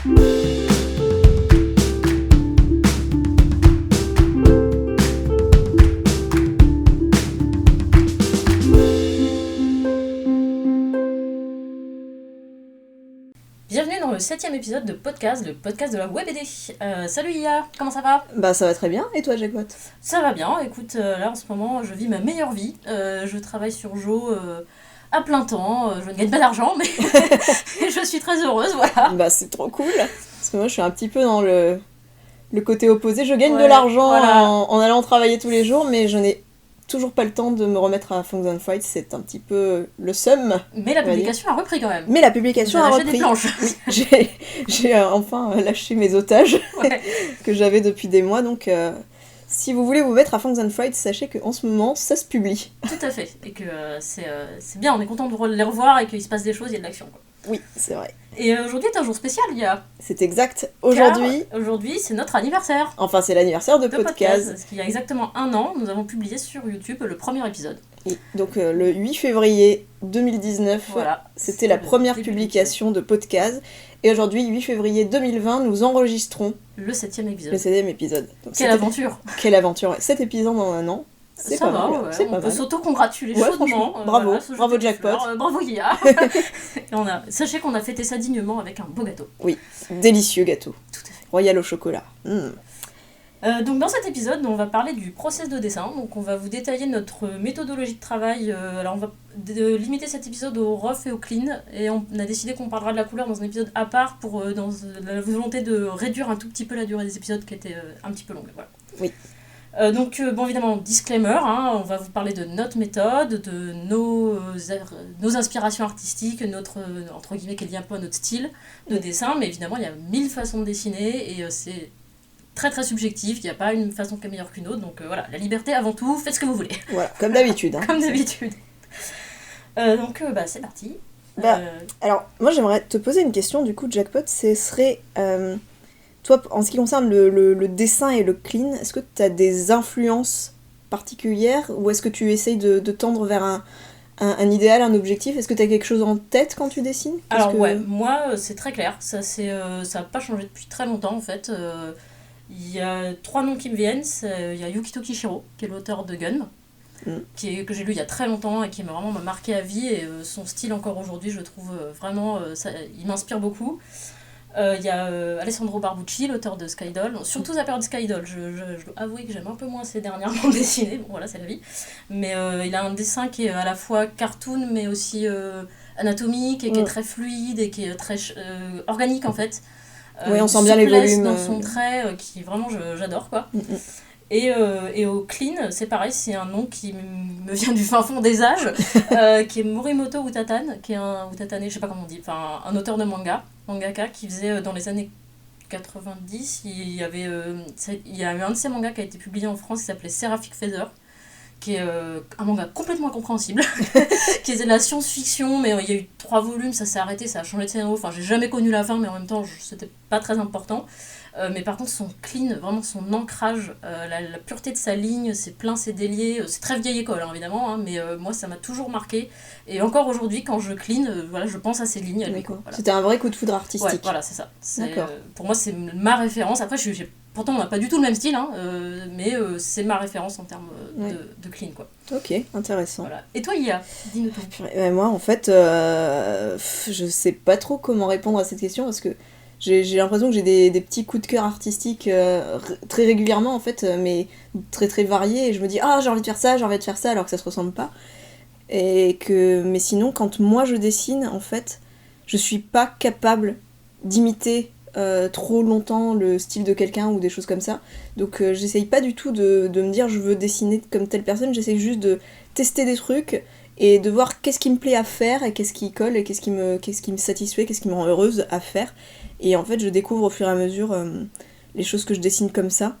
Bienvenue dans le 7ème épisode de podcast, le podcast de la web BD. Salut Ia, comment ça va ? Bah ça va très bien, et toi Jackpot ? Ça va bien, écoute, là en ce moment je vis ma meilleure vie. Je travaille sur Jo à plein temps, je ne gagne pas d'argent, mais je suis très heureuse, voilà. Bah c'est trop cool, parce que moi je suis un petit peu dans le côté opposé. Je gagne de l'argent en allant travailler tous les jours, mais je n'ai toujours pas le temps de me remettre à Fangs and Frights, c'est un petit peu le seum. Mais la publication a repris quand même. Mais la publication a repris. Des planches. Oui, j'ai enfin lâché mes otages que j'avais depuis des mois, donc si vous voulez vous mettre à Fangs and Frights, sachez qu'en ce moment ça se publie. Tout à fait, et que c'est bien, on est content de les revoir et qu'il se passe des choses, il y a de l'action, quoi. Oui, c'est vrai. Et aujourd'hui est un jour spécial, Ia. C'est exact. Aujourd'hui, c'est notre anniversaire. Enfin, c'est l'anniversaire de podcast. Parce qu'il y a exactement un an, nous avons publié sur YouTube le premier épisode. Et donc le 8 février 2019, voilà, c'était la première publication de podcast. Et aujourd'hui, 8 février 2020, nous enregistrons le 7ème épisode. Le 7ème épisode. Donc, Quelle aventure. Quelle aventure. 7 épisodes en un an. C'est ça pas va, mal. Ouais. C'est on peut s'auto-congratuler chaudement. Bravo, bravo Jackpot. Bravo Guilla. Sachez qu'on a fêté ça dignement avec un beau gâteau. Oui, délicieux gâteau. Tout à fait. Royal au chocolat. Donc dans cet épisode, on va parler du process de dessin. Donc on va vous détailler notre méthodologie de travail. Alors on va limiter cet épisode au rough et au clean. Et on a décidé qu'on parlera de la couleur dans un épisode à part pour dans la volonté de réduire un tout petit peu la durée des épisodes qui était un petit peu longue. Voilà. Oui. Donc évidemment, disclaimer, on va vous parler de notre méthode, de nos inspirations artistiques, notre, entre guillemets, qui est lié un peu à notre style de dessin, mais évidemment il y a 1000 façons de dessiner et c'est très très subjectif, il n'y a pas une façon qui est meilleure qu'une autre, donc voilà, la liberté avant tout, faites ce que vous voulez. Voilà, comme d'habitude. Comme d'habitude. Donc c'est parti. Alors, moi j'aimerais te poser une question, du coup, Jackpot, ce serait... Toi, en ce qui concerne le dessin et le clean, est-ce que tu as des influences particulières ou est-ce que tu essayes de tendre vers un idéal, un objectif ? Est-ce que tu as quelque chose en tête quand tu dessines ? Ouais, moi c'est très clair, ça n'a pas changé depuis très longtemps en fait. Il y a 3 noms qui me viennent, il y a Yukito Kishiro, qui est l'auteur de Gun, que j'ai lu il y a très longtemps et qui m'a marqué à vie, et son style encore aujourd'hui je trouve vraiment, il m'inspire beaucoup. Il y a Alessandro Barbucci, l'auteur de Skydoll, surtout sa période Skydoll, je dois avouer que j'aime un peu moins ses dernières bandes dessinées, bon voilà c'est la vie, mais il a un dessin qui est à la fois cartoon mais aussi anatomique et qui est très fluide et qui est très organique en fait. Oui, on sent bien les volumes. Dans son trait qui vraiment j'adore quoi. Et au clean, c'est pareil, c'est un nom qui me vient du fin fond des âges, qui est Morimoto Utatane, qui est Utatane, je sais pas comment on dit, enfin un auteur de mangaka, qui faisait dans les années 90, il y a eu un de ses mangas qui a été publié en France qui s'appelait Seraphic Feather, qui est un manga complètement incompréhensible, qui est de la science-fiction, mais il y a eu 3 volumes, ça s'est arrêté, ça a changé de scénario, enfin j'ai jamais connu la fin, mais en même temps c'était pas très important. Mais par contre son clean, vraiment son ancrage, la pureté de sa ligne, ses pleins, ses déliés, c'est très vieille école évidemment, mais moi ça m'a toujours marqué, et encore aujourd'hui quand je clean, je pense à ces lignes à lui, quoi. Voilà. C'était un vrai coup de foudre artistique. Ouais, voilà, c'est ça. Pour moi c'est ma référence, après pourtant on n'a pas du tout le même style, mais c'est ma référence en termes de clean, quoi. Ok, intéressant. Voilà. Et toi Ia, dis-nous tout. Moi en fait, je sais pas trop comment répondre à cette question, parce que j'ai l'impression que j'ai des petits coups de cœur artistiques très régulièrement en fait, mais très très variés, et je me dis j'ai envie de faire ça, alors que ça se ressemble pas. Mais sinon, quand moi je dessine, en fait, je suis pas capable d'imiter trop longtemps le style de quelqu'un ou des choses comme ça. Donc j'essaye pas du tout de me dire je veux dessiner comme telle personne, j'essaye juste de tester des trucs et de voir qu'est-ce qui me plaît à faire et qu'est-ce qui colle et qu'est-ce qui me satisfait, qu'est-ce qui me rend heureuse à faire. Et en fait, je découvre au fur et à mesure les choses que je dessine comme ça,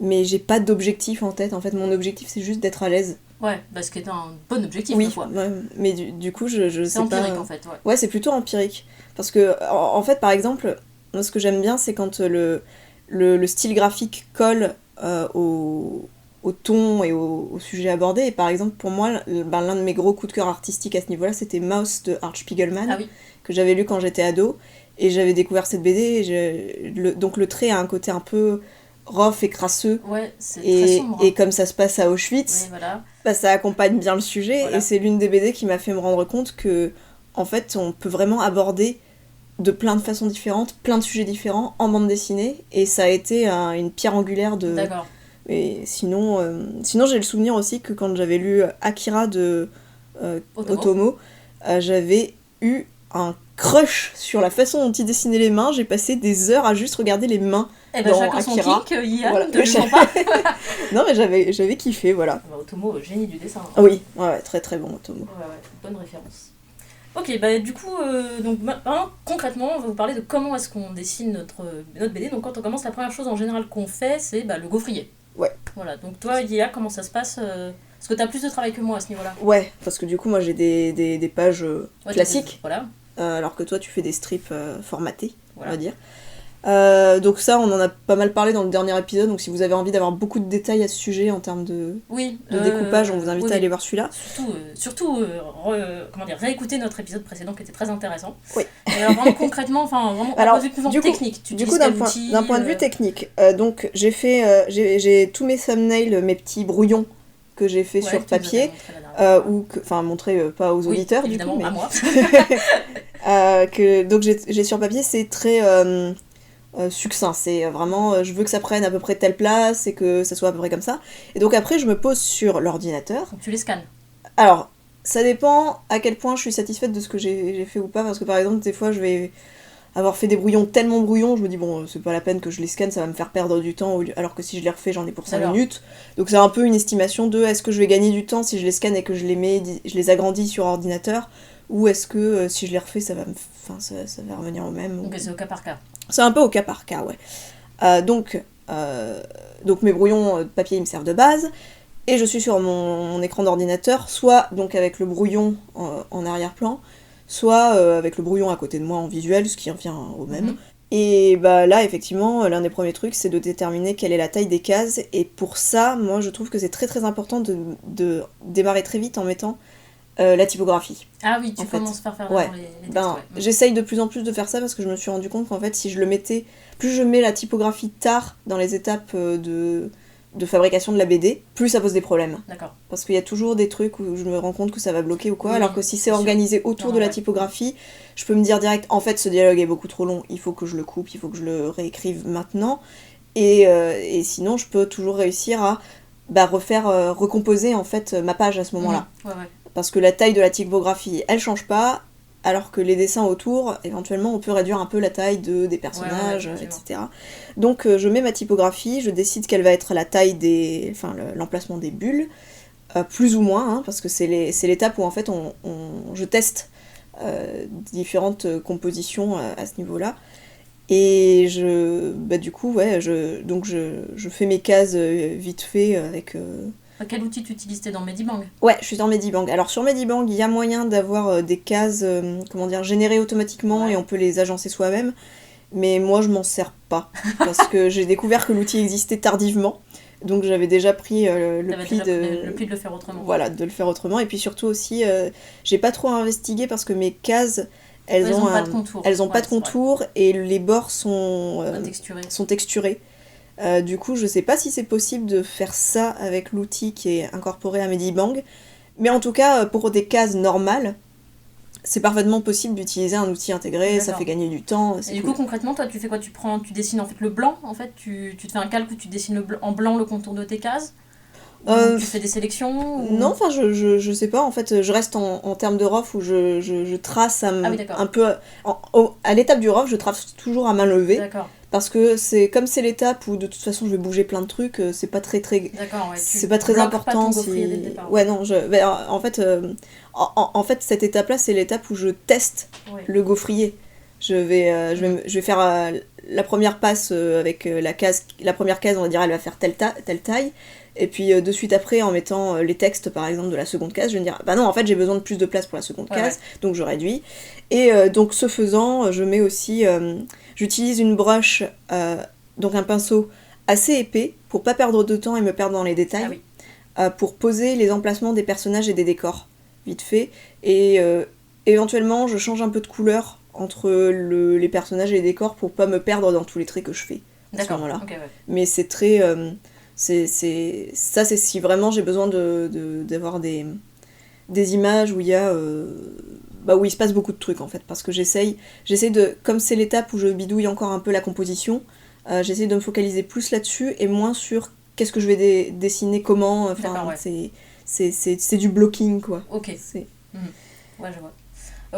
mais j'ai pas d'objectif en tête. En fait, mon objectif, c'est juste d'être à l'aise. Ouais, parce que t'as un bon objectif, oui, fois. Ouais, mais du coup, je sais pas... C'est empirique, en fait, ouais. Ouais, c'est plutôt empirique. Parce que, en fait, par exemple, moi, ce que j'aime bien, c'est quand le style graphique colle au ton et au sujet abordé. Et par exemple, pour moi, l'un de mes gros coups de cœur artistiques à ce niveau-là, c'était Mouse de Art Spiegelman, ah oui. que j'avais lu quand j'étais ado. Et j'avais découvert cette BD, donc le trait a un côté un peu rough et crasseux. Ouais, c'est très sombre. Et comme ça se passe à Auschwitz, Oui, voilà. bah, ça accompagne bien le sujet. Voilà. Et c'est l'une des BD qui m'a fait me rendre compte que, en fait, on peut vraiment aborder de plein de façons différentes, plein de sujets différents en bande dessinée. Et ça a été une pierre angulaire de... D'accord. Et sinon j'ai le souvenir aussi que quand j'avais lu Akira de Otomo, j'avais eu un crush sur la façon dont il dessinait les mains. J'ai passé des heures à juste regarder les mains dans chacun Akira. son kick, Yann, Voilà. ne jugeons pas. Non mais j'avais kiffé, voilà. Otomo, génie du dessin. Oui, ouais, très très bon Otomo. Ouais, bonne référence. Ok, bah du coup, donc maintenant, concrètement, on va vous parler de comment est-ce qu'on dessine notre BD. Donc quand on commence, la première chose en général qu'on fait, c'est le gaufrier. Ouais. Voilà, donc toi, Yéa, comment ça se passe Parce que t'as plus de travail que moi à ce niveau-là. Ouais, parce que du coup, moi j'ai des pages classiques, voilà. Alors que toi tu fais des strips formatés, Voilà. on va dire. Donc ça, on en a pas mal parlé dans le dernier épisode, donc si vous avez envie d'avoir beaucoup de détails à ce sujet en termes de découpage, on vous invite à aller voir celui-là. Surtout réécouter notre épisode précédent qui était très intéressant. Oui. Et alors vraiment concrètement, vraiment d'un point de vue technique. D'un point de vue technique, donc j'ai tous mes thumbnails, mes petits brouillons que j'ai fait sur papier, montré pas aux auditeurs, évidemment, du coup, mais... à moi. Donc j'ai sur papier, c'est très succinct, c'est vraiment je veux que ça prenne à peu près telle place et que ça soit à peu près comme ça. Et donc après je me pose sur l'ordinateur. Donc tu les scannes. Alors ça dépend à quel point je suis satisfaite de ce que j'ai fait ou pas, parce que par exemple des fois je vais avoir fait des brouillons tellement brouillons, je me dis bon c'est pas la peine que je les scanne, ça va me faire perdre du temps, alors que si je les refais j'en ai pour 5 minutes. Donc c'est un peu une estimation de est-ce que je vais gagner du temps si je les scanne et que je les agrandis sur ordinateur, ou est-ce que si je les refais ça va revenir au même. Donc c'est au cas par cas. C'est un peu au cas par cas, ouais. Donc mes brouillons de papier ils me servent de base, et je suis sur mon écran d'ordinateur, soit donc avec le brouillon en arrière-plan, soit avec le brouillon à côté de moi en visuel, ce qui revient au même. Et bah là, effectivement, l'un des premiers trucs, c'est de déterminer quelle est la taille des cases, et pour ça, moi, je trouve que c'est très très important de démarrer très vite en mettant la typographie. Ah oui, tu commences par faire ouais. les textes, J'essaye de plus en plus de faire ça, parce que je me suis rendu compte qu'en fait, si je le mettais... Plus je mets la typographie tard dans les étapes de fabrication de la BD, plus ça pose des problèmes. D'accord. Parce qu'il y a toujours des trucs où je me rends compte que ça va bloquer ou quoi, alors que si c'est organisé autour de la typographie, je peux me dire direct, en fait ce dialogue est beaucoup trop long, il faut que je le coupe, il faut que je le réécrive maintenant, et sinon je peux toujours réussir à recomposer en fait ma page à ce moment-là. Ouais. Parce que la taille de la typographie, elle change pas, alors que les dessins autour, éventuellement, on peut réduire un peu la taille des personnages, etc. Donc je mets ma typographie, je décide quelle va être la taille l'emplacement des bulles, plus ou moins, hein, parce que c'est l'étape où en fait je teste différentes compositions à ce niveau-là. Et je fais mes cases vite fait avec... Quel outil tu utilises? T'es dans Medibang? Ouais, je suis dans Medibang. Alors sur Medibang, il y a moyen d'avoir des cases générées automatiquement, et on peut les agencer soi-même. Mais moi, je m'en sers pas. Parce que j'ai découvert que l'outil existait tardivement. Donc j'avais déjà pris le pli de le faire autrement. Voilà, de le faire autrement. Et puis surtout aussi, j'ai pas trop investigué parce que mes cases, elles ont pas de contour. Elles ont pas de contour, et les bords sont texturés. Du coup, je sais pas si c'est possible de faire ça avec l'outil qui est incorporé à Medibang, mais en tout cas, pour des cases normales, c'est parfaitement possible d'utiliser un outil intégré. D'accord. Ça fait gagner du temps. Et du coup, concrètement, toi, tu fais quoi? Tu dessines en fait le blanc, en fait, tu te fais un calque où tu dessines en blanc le contour de tes cases? Tu fais des sélections ou... Non, enfin, je sais pas, en fait, je reste en termes de rough où je trace un peu... à l'étape du rough, je trace toujours à main levée. D'accord. Parce que comme c'est l'étape où de toute façon je vais bouger plein de trucs, c'est pas très D'accord, ouais, c'est pas très important. Pas ton gaufrier dès le départ. Ouais, non, en fait cette étape-là, c'est l'étape où je teste le gaufrier. Je vais faire la première passe avec la première case, on va dire, elle va faire telle taille. Et puis de suite après, en mettant les textes par exemple de la seconde case, je vais me dire bah non, en fait j'ai besoin de plus de place pour la seconde case, donc je réduis. Et donc ce faisant, je mets aussi, j'utilise une broche, donc un pinceau assez épais pour pas perdre de temps et me perdre dans les détails, pour poser les emplacements des personnages et des décors vite fait. Et éventuellement je change un peu de couleur entre les personnages et les décors pour pas me perdre dans tous les traits que je fais à ce moment-là. Okay, ouais. Mais c'est très... c'est si vraiment j'ai besoin d'avoir des images où il y a... où il se passe beaucoup de trucs en fait, parce que j'essaye de... Comme c'est l'étape où je bidouille encore un peu la composition, j'essaye de me focaliser plus là-dessus et moins sur qu'est-ce que je vais dessiner, comment, enfin, ouais. C'est du blocking, quoi. Ok. Ouais, je vois.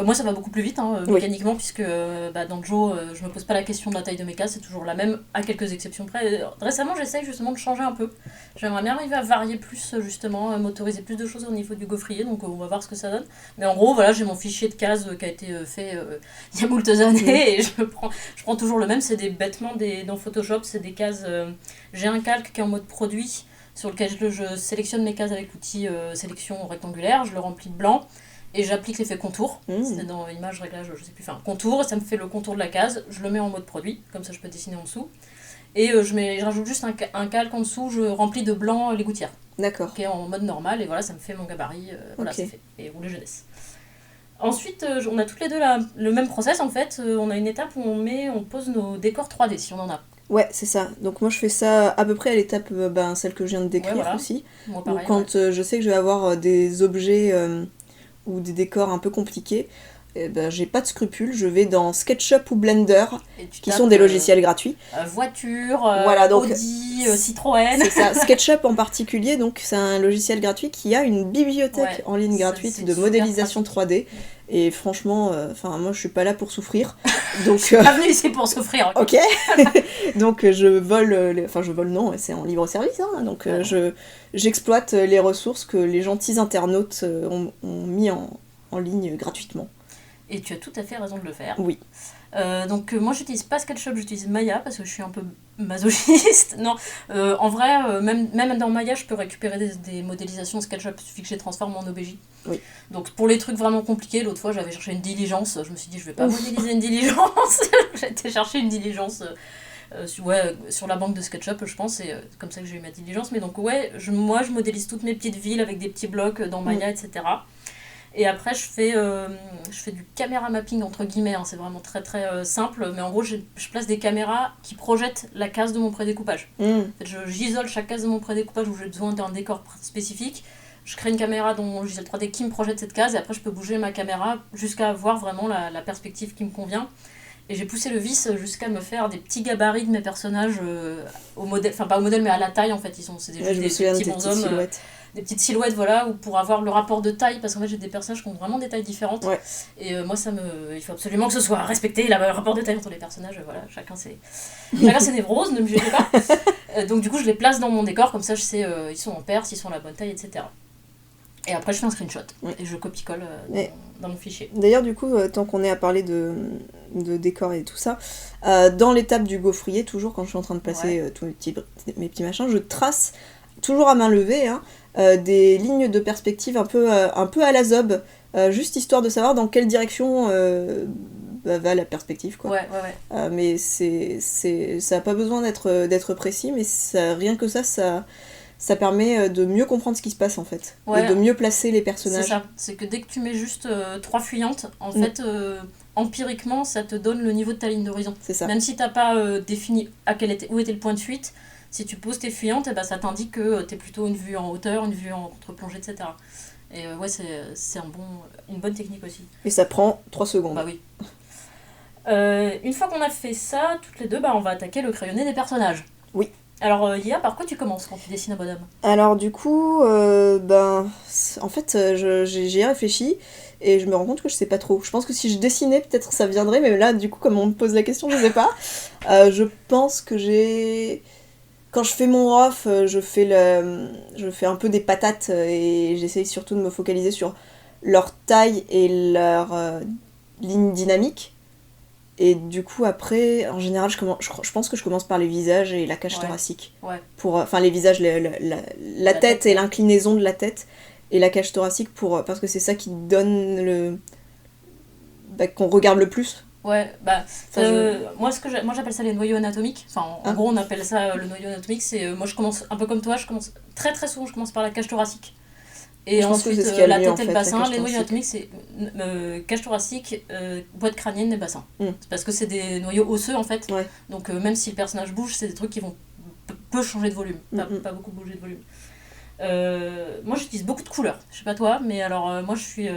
Moi, ça va beaucoup plus vite, mécaniquement, puisque dans Joe, je me pose pas la question de la taille de mes cases, c'est toujours la même, à quelques exceptions près. Récemment, j'essaye justement de changer un peu. J'aimerais bien arriver à varier plus, justement, m'autoriser plus de choses au niveau du gaufrier, donc on va voir ce que ça donne. Mais en gros, voilà, j'ai mon fichier de cases qui a été fait il y a moultes années, et je prends toujours le même, c'est bêtement dans Photoshop, c'est des cases... j'ai un calque qui est en mode produit, sur lequel je sélectionne mes cases avec l'outil sélection rectangulaire, je le remplis de blanc, et j'applique l'effet contour, c'est dans image, réglage, je sais plus, contour, ça me fait le contour de la case, je le mets en mode produit, comme ça je peux dessiner en dessous, et je rajoute juste un calque en dessous, je remplis de blanc les gouttières. D'accord. Qui est en mode normal, et voilà, ça me fait mon gabarit, voilà, c'est fait, et rouler jeunesse. Ensuite, on a toutes les deux le même process en fait, on a une étape où on pose nos décors 3D si on en a. Ouais, c'est ça. Donc moi je fais ça à peu près à l'étape, celle que je viens de décrire aussi. Moi, pareil, quand je sais que je vais avoir des objets ou des décors un peu compliqués, j'ai pas de scrupules, je vais dans SketchUp ou Blender, qui sont des logiciels gratuits. Voiture, voilà, donc, Audi, Citroën. C'est ça, SketchUp en particulier, donc c'est un logiciel gratuit qui a une bibliothèque en ligne gratuite de modélisation 3D. Et franchement, moi je suis pas là pour souffrir. Donc, je suis pas venue ici pour souffrir. Ok. Donc je vole, je vole non, c'est en libre service, hein, donc j'exploite les ressources que les gentils internautes ont mis en ligne gratuitement. Et tu as tout à fait raison de le faire. Oui. Donc moi j'utilise pas SketchUp, j'utilise Maya parce que je suis un peu masochiste. Non, en vrai, même dans Maya, je peux récupérer des modélisations SketchUp, il suffit que je les transforme en OBJ. Oui. Donc pour les trucs vraiment compliqués, l'autre fois j'avais cherché une diligence, je me suis dit je vais pas modéliser une diligence. J'ai été chercher une diligence sur la banque de SketchUp, je pense, c'est comme ça que j'ai eu ma diligence. Mais donc moi je modélise toutes mes petites villes avec des petits blocs dans Maya, etc. Et après, je fais du caméra mapping, entre guillemets, c'est vraiment très très simple, mais en gros, je place des caméras qui projettent la case de mon prédécoupage. En fait, j'isole chaque case de mon prédécoupage où j'ai besoin d'un décor spécifique. Je crée une caméra dans mon logiciel 3D qui me projette cette case, et après, je peux bouger ma caméra jusqu'à avoir vraiment la perspective qui me convient. Et j'ai poussé le vice jusqu'à me faire des petits gabarits de mes personnages au modèle, enfin pas au modèle, mais à la taille en fait. C'est des petits bonshommes. Des petites silhouettes, voilà, ou pour avoir le rapport de taille, parce qu'en fait j'ai des personnages qui ont vraiment des tailles différentes. Ouais. Et moi, il faut absolument que ce soit respecté, le rapport de taille entre les personnages, voilà, chacun ses névroses, ne me jugez pas. Donc du coup, je les place dans mon décor, comme ça je sais, ils sont en paire, s'ils sont à la bonne taille, etc. Et après, je fais un screenshot, et je copie-colle dans mon fichier. D'ailleurs, du coup, tant qu'on est à parler de décor et tout ça, dans l'étape du gaufrier, toujours quand je suis en train de placer tous mes petits machins, je trace, toujours à main levée, des lignes de perspective un peu à la zob, juste histoire de savoir dans quelle direction va la perspective, quoi. Ouais. Mais ça n'a pas besoin d'être précis, mais rien que ça permet de mieux comprendre ce qui se passe en fait, et de mieux placer les personnages. C'est ça, c'est que dès que tu mets juste 3 fuyantes, en fait, empiriquement, ça te donne le niveau de ta ligne d'horizon. C'est ça. Même si t'as pas défini où était le point de fuite, si tu poses tes fuyantes, ça t'indique que t'es plutôt une vue en hauteur, une vue en contre-plongée, etc. Et c'est une bonne technique aussi. Et ça prend 3 secondes. Bah oui. Une fois qu'on a fait ça, toutes les deux, on va attaquer le crayonné des personnages. Oui. Alors, Yia, par quoi tu commences quand tu dessines un bonhomme ? Alors, du coup, en fait, j'y ai réfléchi et je me rends compte que je sais pas trop. Je pense que si je dessinais, peut-être ça viendrait, mais là, du coup, comme on me pose la question, je sais pas. Je pense que quand je fais mon off, je fais un peu des patates et j'essaye surtout de me focaliser sur leur taille et leur ligne dynamique. Et du coup, après, en général, je pense que je commence par les visages et la cage thoracique. Ouais. Enfin, les visages, la tête et l'inclinaison de la tête. Et la cage thoracique, parce que c'est ça qui donne qu'on regarde le plus. Ouais, moi j'appelle ça les noyaux anatomiques. Enfin, en gros, on appelle ça le noyau anatomique. C'est moi, je commence un peu comme toi. Je commence très très souvent. Je commence par la cage thoracique. Et Je pense que ensuite, c'est ce qu'il y a le la mieux, tête en et le fait, bassin. la cage Les noyaux thoracique. anatomiques, c'est cage thoracique, boîte crânienne et bassin. Mm. C'est parce que c'est des noyaux osseux en fait. Ouais. Donc même si le personnage bouge, c'est des trucs qui vont peu changer de volume, pas beaucoup bouger de volume. Moi j'utilise beaucoup de couleurs, je sais pas toi, mais alors moi je suis.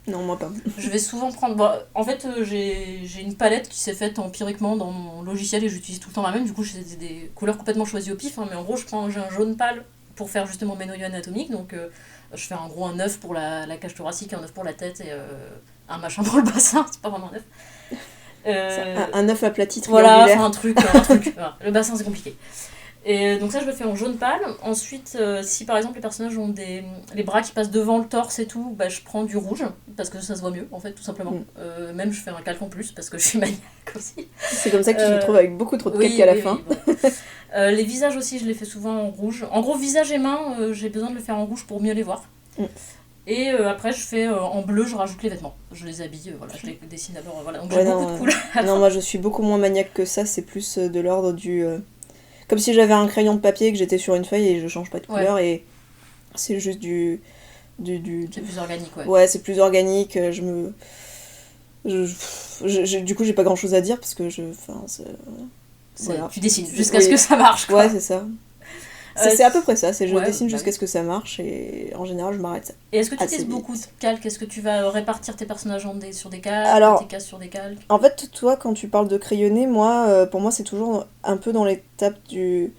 Non, moi pas. Je vais souvent prendre. Bon, en fait, j'ai une palette qui s'est faite empiriquement dans mon logiciel et j'utilise tout le temps la même. Du coup, j'ai des couleurs complètement choisies au pif, hein, mais en gros, j'ai un jaune pâle pour faire justement mes noyaux anatomiques. Donc, je fais en gros un œuf pour la cage thoracique, un œuf pour la tête et un machin pour le bassin. C'est pas vraiment un œuf. Un œuf aplati Voilà, triangulaire. enfin un truc. Voilà. Le bassin, c'est compliqué. Et donc ça je le fais en jaune pâle. Ensuite si par exemple les personnages ont les bras qui passent devant le torse et tout, bah, je prends du rouge parce que ça se voit mieux en fait tout simplement. Même je fais un calque en plus parce que je suis maniaque aussi. C'est comme ça que tu te retrouves avec beaucoup trop de Oui, calques à la oui, fin. oui, bon. Les visages aussi je les fais souvent en rouge. En gros visage et mains j'ai besoin de le faire en rouge pour mieux les voir. Et après je fais en bleu, je rajoute les vêtements. Je les habille, voilà, je les dessine d'abord. Voilà. Donc j'ai beaucoup de couleurs. Non, moi je suis beaucoup moins maniaque que ça, c'est plus de l'ordre du... Comme si j'avais un crayon de papier et que j'étais sur une feuille et je change pas de couleur et c'est juste du... C'est plus organique, ouais. Ouais, c'est plus organique, du coup j'ai pas grand chose à dire parce que voilà. Tu dessines jusqu'à ce que ça marche, quoi. Ouais, c'est ça. C'est à peu près ça, c'est je ouais, dessine bah jusqu'à ce que ça marche et en général je m'arrête. Et est-ce que tu utilises vite. beaucoup de calques? Est-ce que tu vas répartir tes personnages sur des calques, Alors, tes cases sur des calques? En fait, toi, quand tu parles de crayonner, moi, pour moi, c'est toujours un peu dans l'étape du...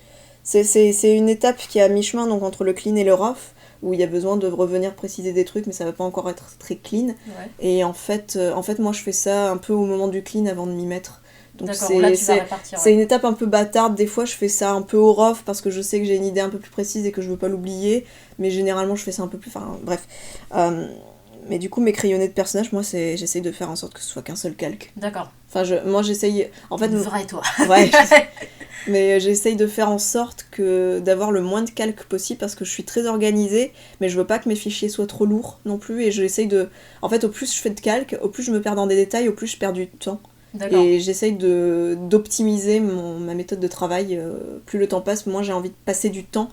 C'est une étape qui est à mi-chemin, donc entre le clean et le rough, où il y a besoin de revenir préciser des trucs, mais ça va pas encore être très clean. Ouais. Et en fait, moi, je fais ça un peu au moment du clean avant de m'y mettre. Donc d'accord, là tu vas répartir. c'est une étape un peu bâtarde, des fois je fais ça un peu au rough parce que je sais que j'ai une idée un peu plus précise et que je veux pas l'oublier, mais généralement je fais ça un peu plus... Enfin, bref. Mais du coup, mes crayonnés de personnages, moi, j'essaye de faire en sorte que ce soit qu'un seul calque. D'accord. Enfin, moi, j'essaye... En fait, vrai, toi. Ouais, mais j'essaye de faire en sorte d'avoir le moins de calques possible parce que je suis très organisée, mais je veux pas que mes fichiers soient trop lourds non plus, et j'essaye de... En fait, au plus je fais de calques, au plus je me perds dans des détails, au plus je perds du temps. D'accord. Et j'essaye d'optimiser ma méthode de travail. Plus le temps passe, moins j'ai envie de passer du temps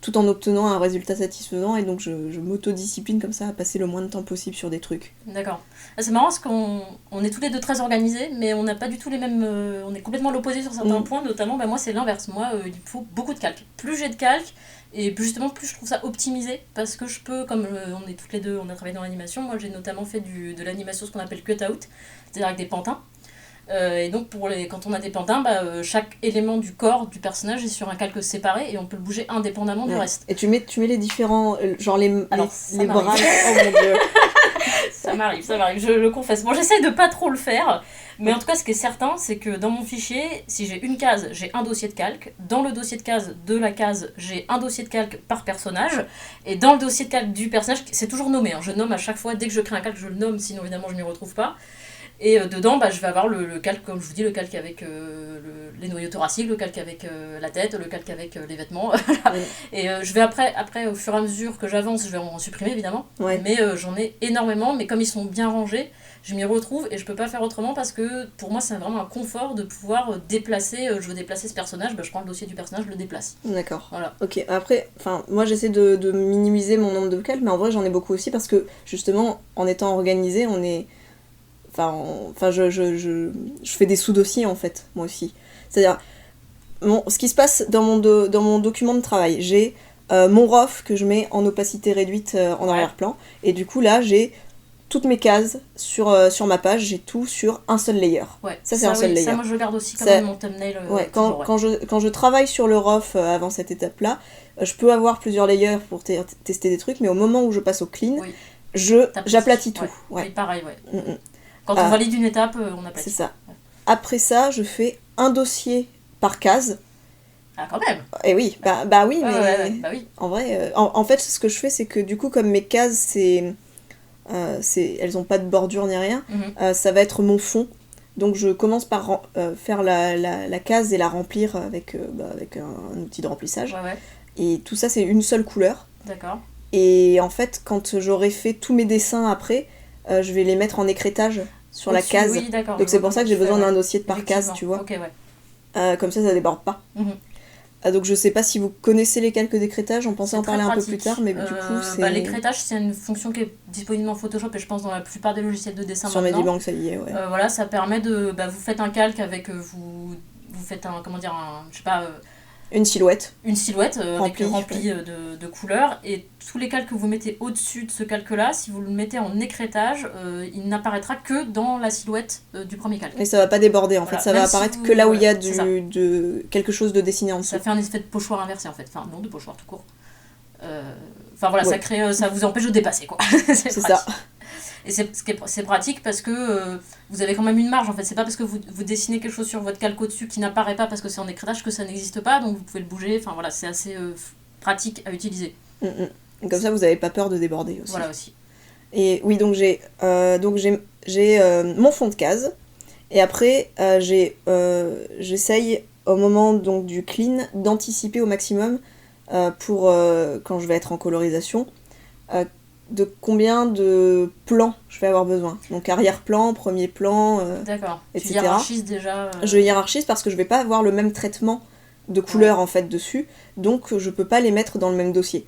tout en obtenant un résultat satisfaisant, et donc je m'autodiscipline comme ça à passer le moins de temps possible sur des trucs. D'accord. C'est marrant parce qu'on est tous les deux très organisés, mais on n'a pas du tout les mêmes... on est complètement l'opposé sur certains points, notamment moi c'est l'inverse. Moi il faut beaucoup de calques. Plus j'ai de calques, et justement plus je trouve ça optimisé, parce que je peux, comme on est toutes les deux, on a travaillé dans l'animation, moi j'ai notamment fait de l'animation ce qu'on appelle cut-out, c'est-à-dire avec des pantins. Et donc quand on a des pantins, chaque élément du corps du personnage est sur un calque séparé et on peut le bouger indépendamment du reste. Et tu mets les différents, genre les bras. Oh mon dieu. ça m'arrive, je le confesse. Bon, j'essaie de pas trop le faire, mais en tout cas ce qui est certain, c'est que dans mon fichier, si j'ai une case, j'ai un dossier de calque. Dans le dossier de case de la case, j'ai un dossier de calque par personnage. Et dans le dossier de calque du personnage, c'est toujours nommé, hein. Je nomme à chaque fois, dès que je crée un calque, je le nomme, sinon évidemment je m'y retrouve pas. Et dedans, je vais avoir le calque, comme je vous dis, le calque avec les noyaux thoraciques, le calque avec la tête, le calque avec les vêtements. Et je vais après, au fur et à mesure que j'avance, je vais en supprimer évidemment. Ouais. Mais j'en ai énormément, mais comme ils sont bien rangés, je m'y retrouve et je peux pas faire autrement parce que pour moi, c'est vraiment un confort de pouvoir déplacer. Je veux déplacer ce personnage, je prends le dossier du personnage, je le déplace. D'accord. Voilà. Ok, après, moi j'essaie de minimiser mon nombre de calques, mais en vrai j'en ai beaucoup aussi parce que justement, en étant organisé, on est... je fais des sous-dossiers en fait, moi aussi. C'est-à-dire, ce qui se passe dans mon document de travail, j'ai mon ROF que je mets en opacité réduite en arrière-plan, et du coup là j'ai toutes mes cases sur ma page, j'ai tout sur un seul layer. Ouais, ça c'est un seul layer. Ça moi je le garde aussi comme mon thumbnail. Quand je travaille sur le ROF avant cette étape-là, je peux avoir plusieurs layers pour tester des trucs, mais au moment où je passe au clean, j'aplatis tout. Ouais. Pareil, ouais. Quand on valide une étape, on aplatit. C'est ça. Après ça, je fais un dossier par case. Ah, quand même. Et oui, oui, mais oui. En vrai, en fait, ce que je fais, c'est que du coup, comme mes cases, elles ont pas de bordure ni rien, ça va être mon fond. Donc je commence par faire la case et la remplir avec un outil de remplissage. Ouais. Et tout ça, c'est une seule couleur. D'accord. Et en fait, quand j'aurai fait tous mes dessins après, je vais les mettre en écrétage sur la case. Oui, d'accord. Donc c'est pour ça que j'ai besoin d'un dossier par case, tu vois. Ok, ouais. Comme ça déborde pas. donc je sais pas si vous connaissez les calques d'écrétage, on pensait C'est en parler très un peu pratique. plus tard, mais du coup c'est... L'écrétage, c'est une fonction qui est disponible dans Photoshop et je pense dans la plupart des logiciels de dessin Sur maintenant. Medibank, ça y est, ouais. Voilà, ça permet de... vous faites un calque avec... vous faites un... Comment dire je sais pas... Une silhouette. Une silhouette remplie ouais. de couleurs, et tous les calques que vous mettez au-dessus de ce calque-là, si vous le mettez en écrétage, il n'apparaîtra que dans la silhouette du premier calque. Et ça va pas déborder en fait, ça va si apparaître que là où il y a c'est de quelque chose de dessiné en dessous. ça fait un effet de pochoir inversé en fait, enfin non, de pochoir tout court. Enfin voilà, ça crée, ça vous empêche de dépasser quoi. c'est ça. Et c'est pratique parce que vous avez quand même une marge en fait. C'est pas parce que vous dessinez quelque chose sur votre calque au-dessus qui n'apparaît pas parce que c'est en écrétage que ça n'existe pas, donc vous pouvez le bouger. Enfin voilà, c'est assez pratique à utiliser. Comme ça, vous n'avez pas peur de déborder aussi. Voilà aussi. Et oui, donc j'ai mon fond de case. Et après, j'essaye au moment donc, du clean d'anticiper au maximum pour quand je vais être en colorisation de combien de plans je vais avoir besoin. Donc arrière-plan, premier plan, D'accord. etc. Tu hiérarchises déjà Je hiérarchise parce que je vais pas avoir le même traitement de couleurs en fait dessus, donc je peux pas les mettre dans le même dossier.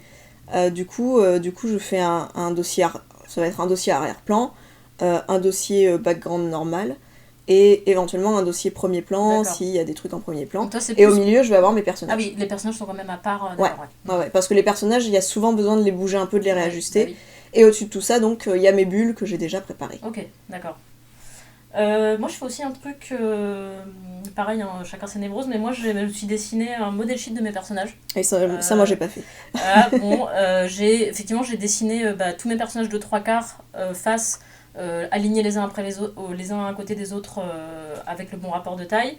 Du coup, je fais un dossier, ça va être un dossier arrière-plan, un dossier background normal, et éventuellement un dossier premier plan s'il y a des trucs en premier plan. Toi, et au milieu, je vais avoir mes personnages. Ah oui, les personnages sont quand même à part. Ouais, parce que les personnages, il y a souvent besoin de les bouger un peu, de les réajuster. Oui. Et au-dessus de tout ça, donc, il y a mes bulles que j'ai déjà préparées. Ok, d'accord. Moi, je fais aussi un truc pareil, hein, chacun ses névroses, mais moi, je me suis dessiné un modèle sheet de mes personnages. Et ça moi, j'ai pas fait. Effectivement, j'ai dessiné tous mes personnages de 3/4 face, alignés les uns après les autres, les uns à côté des autres, avec le bon rapport de taille.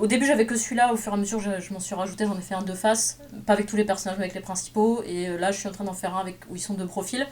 Au début, j'avais que celui-là, au fur et à mesure, je m'en suis rajouté, j'en ai fait un de face, pas avec tous les personnages, mais avec les principaux, et là, je suis en train d'en faire un où ils sont de profil.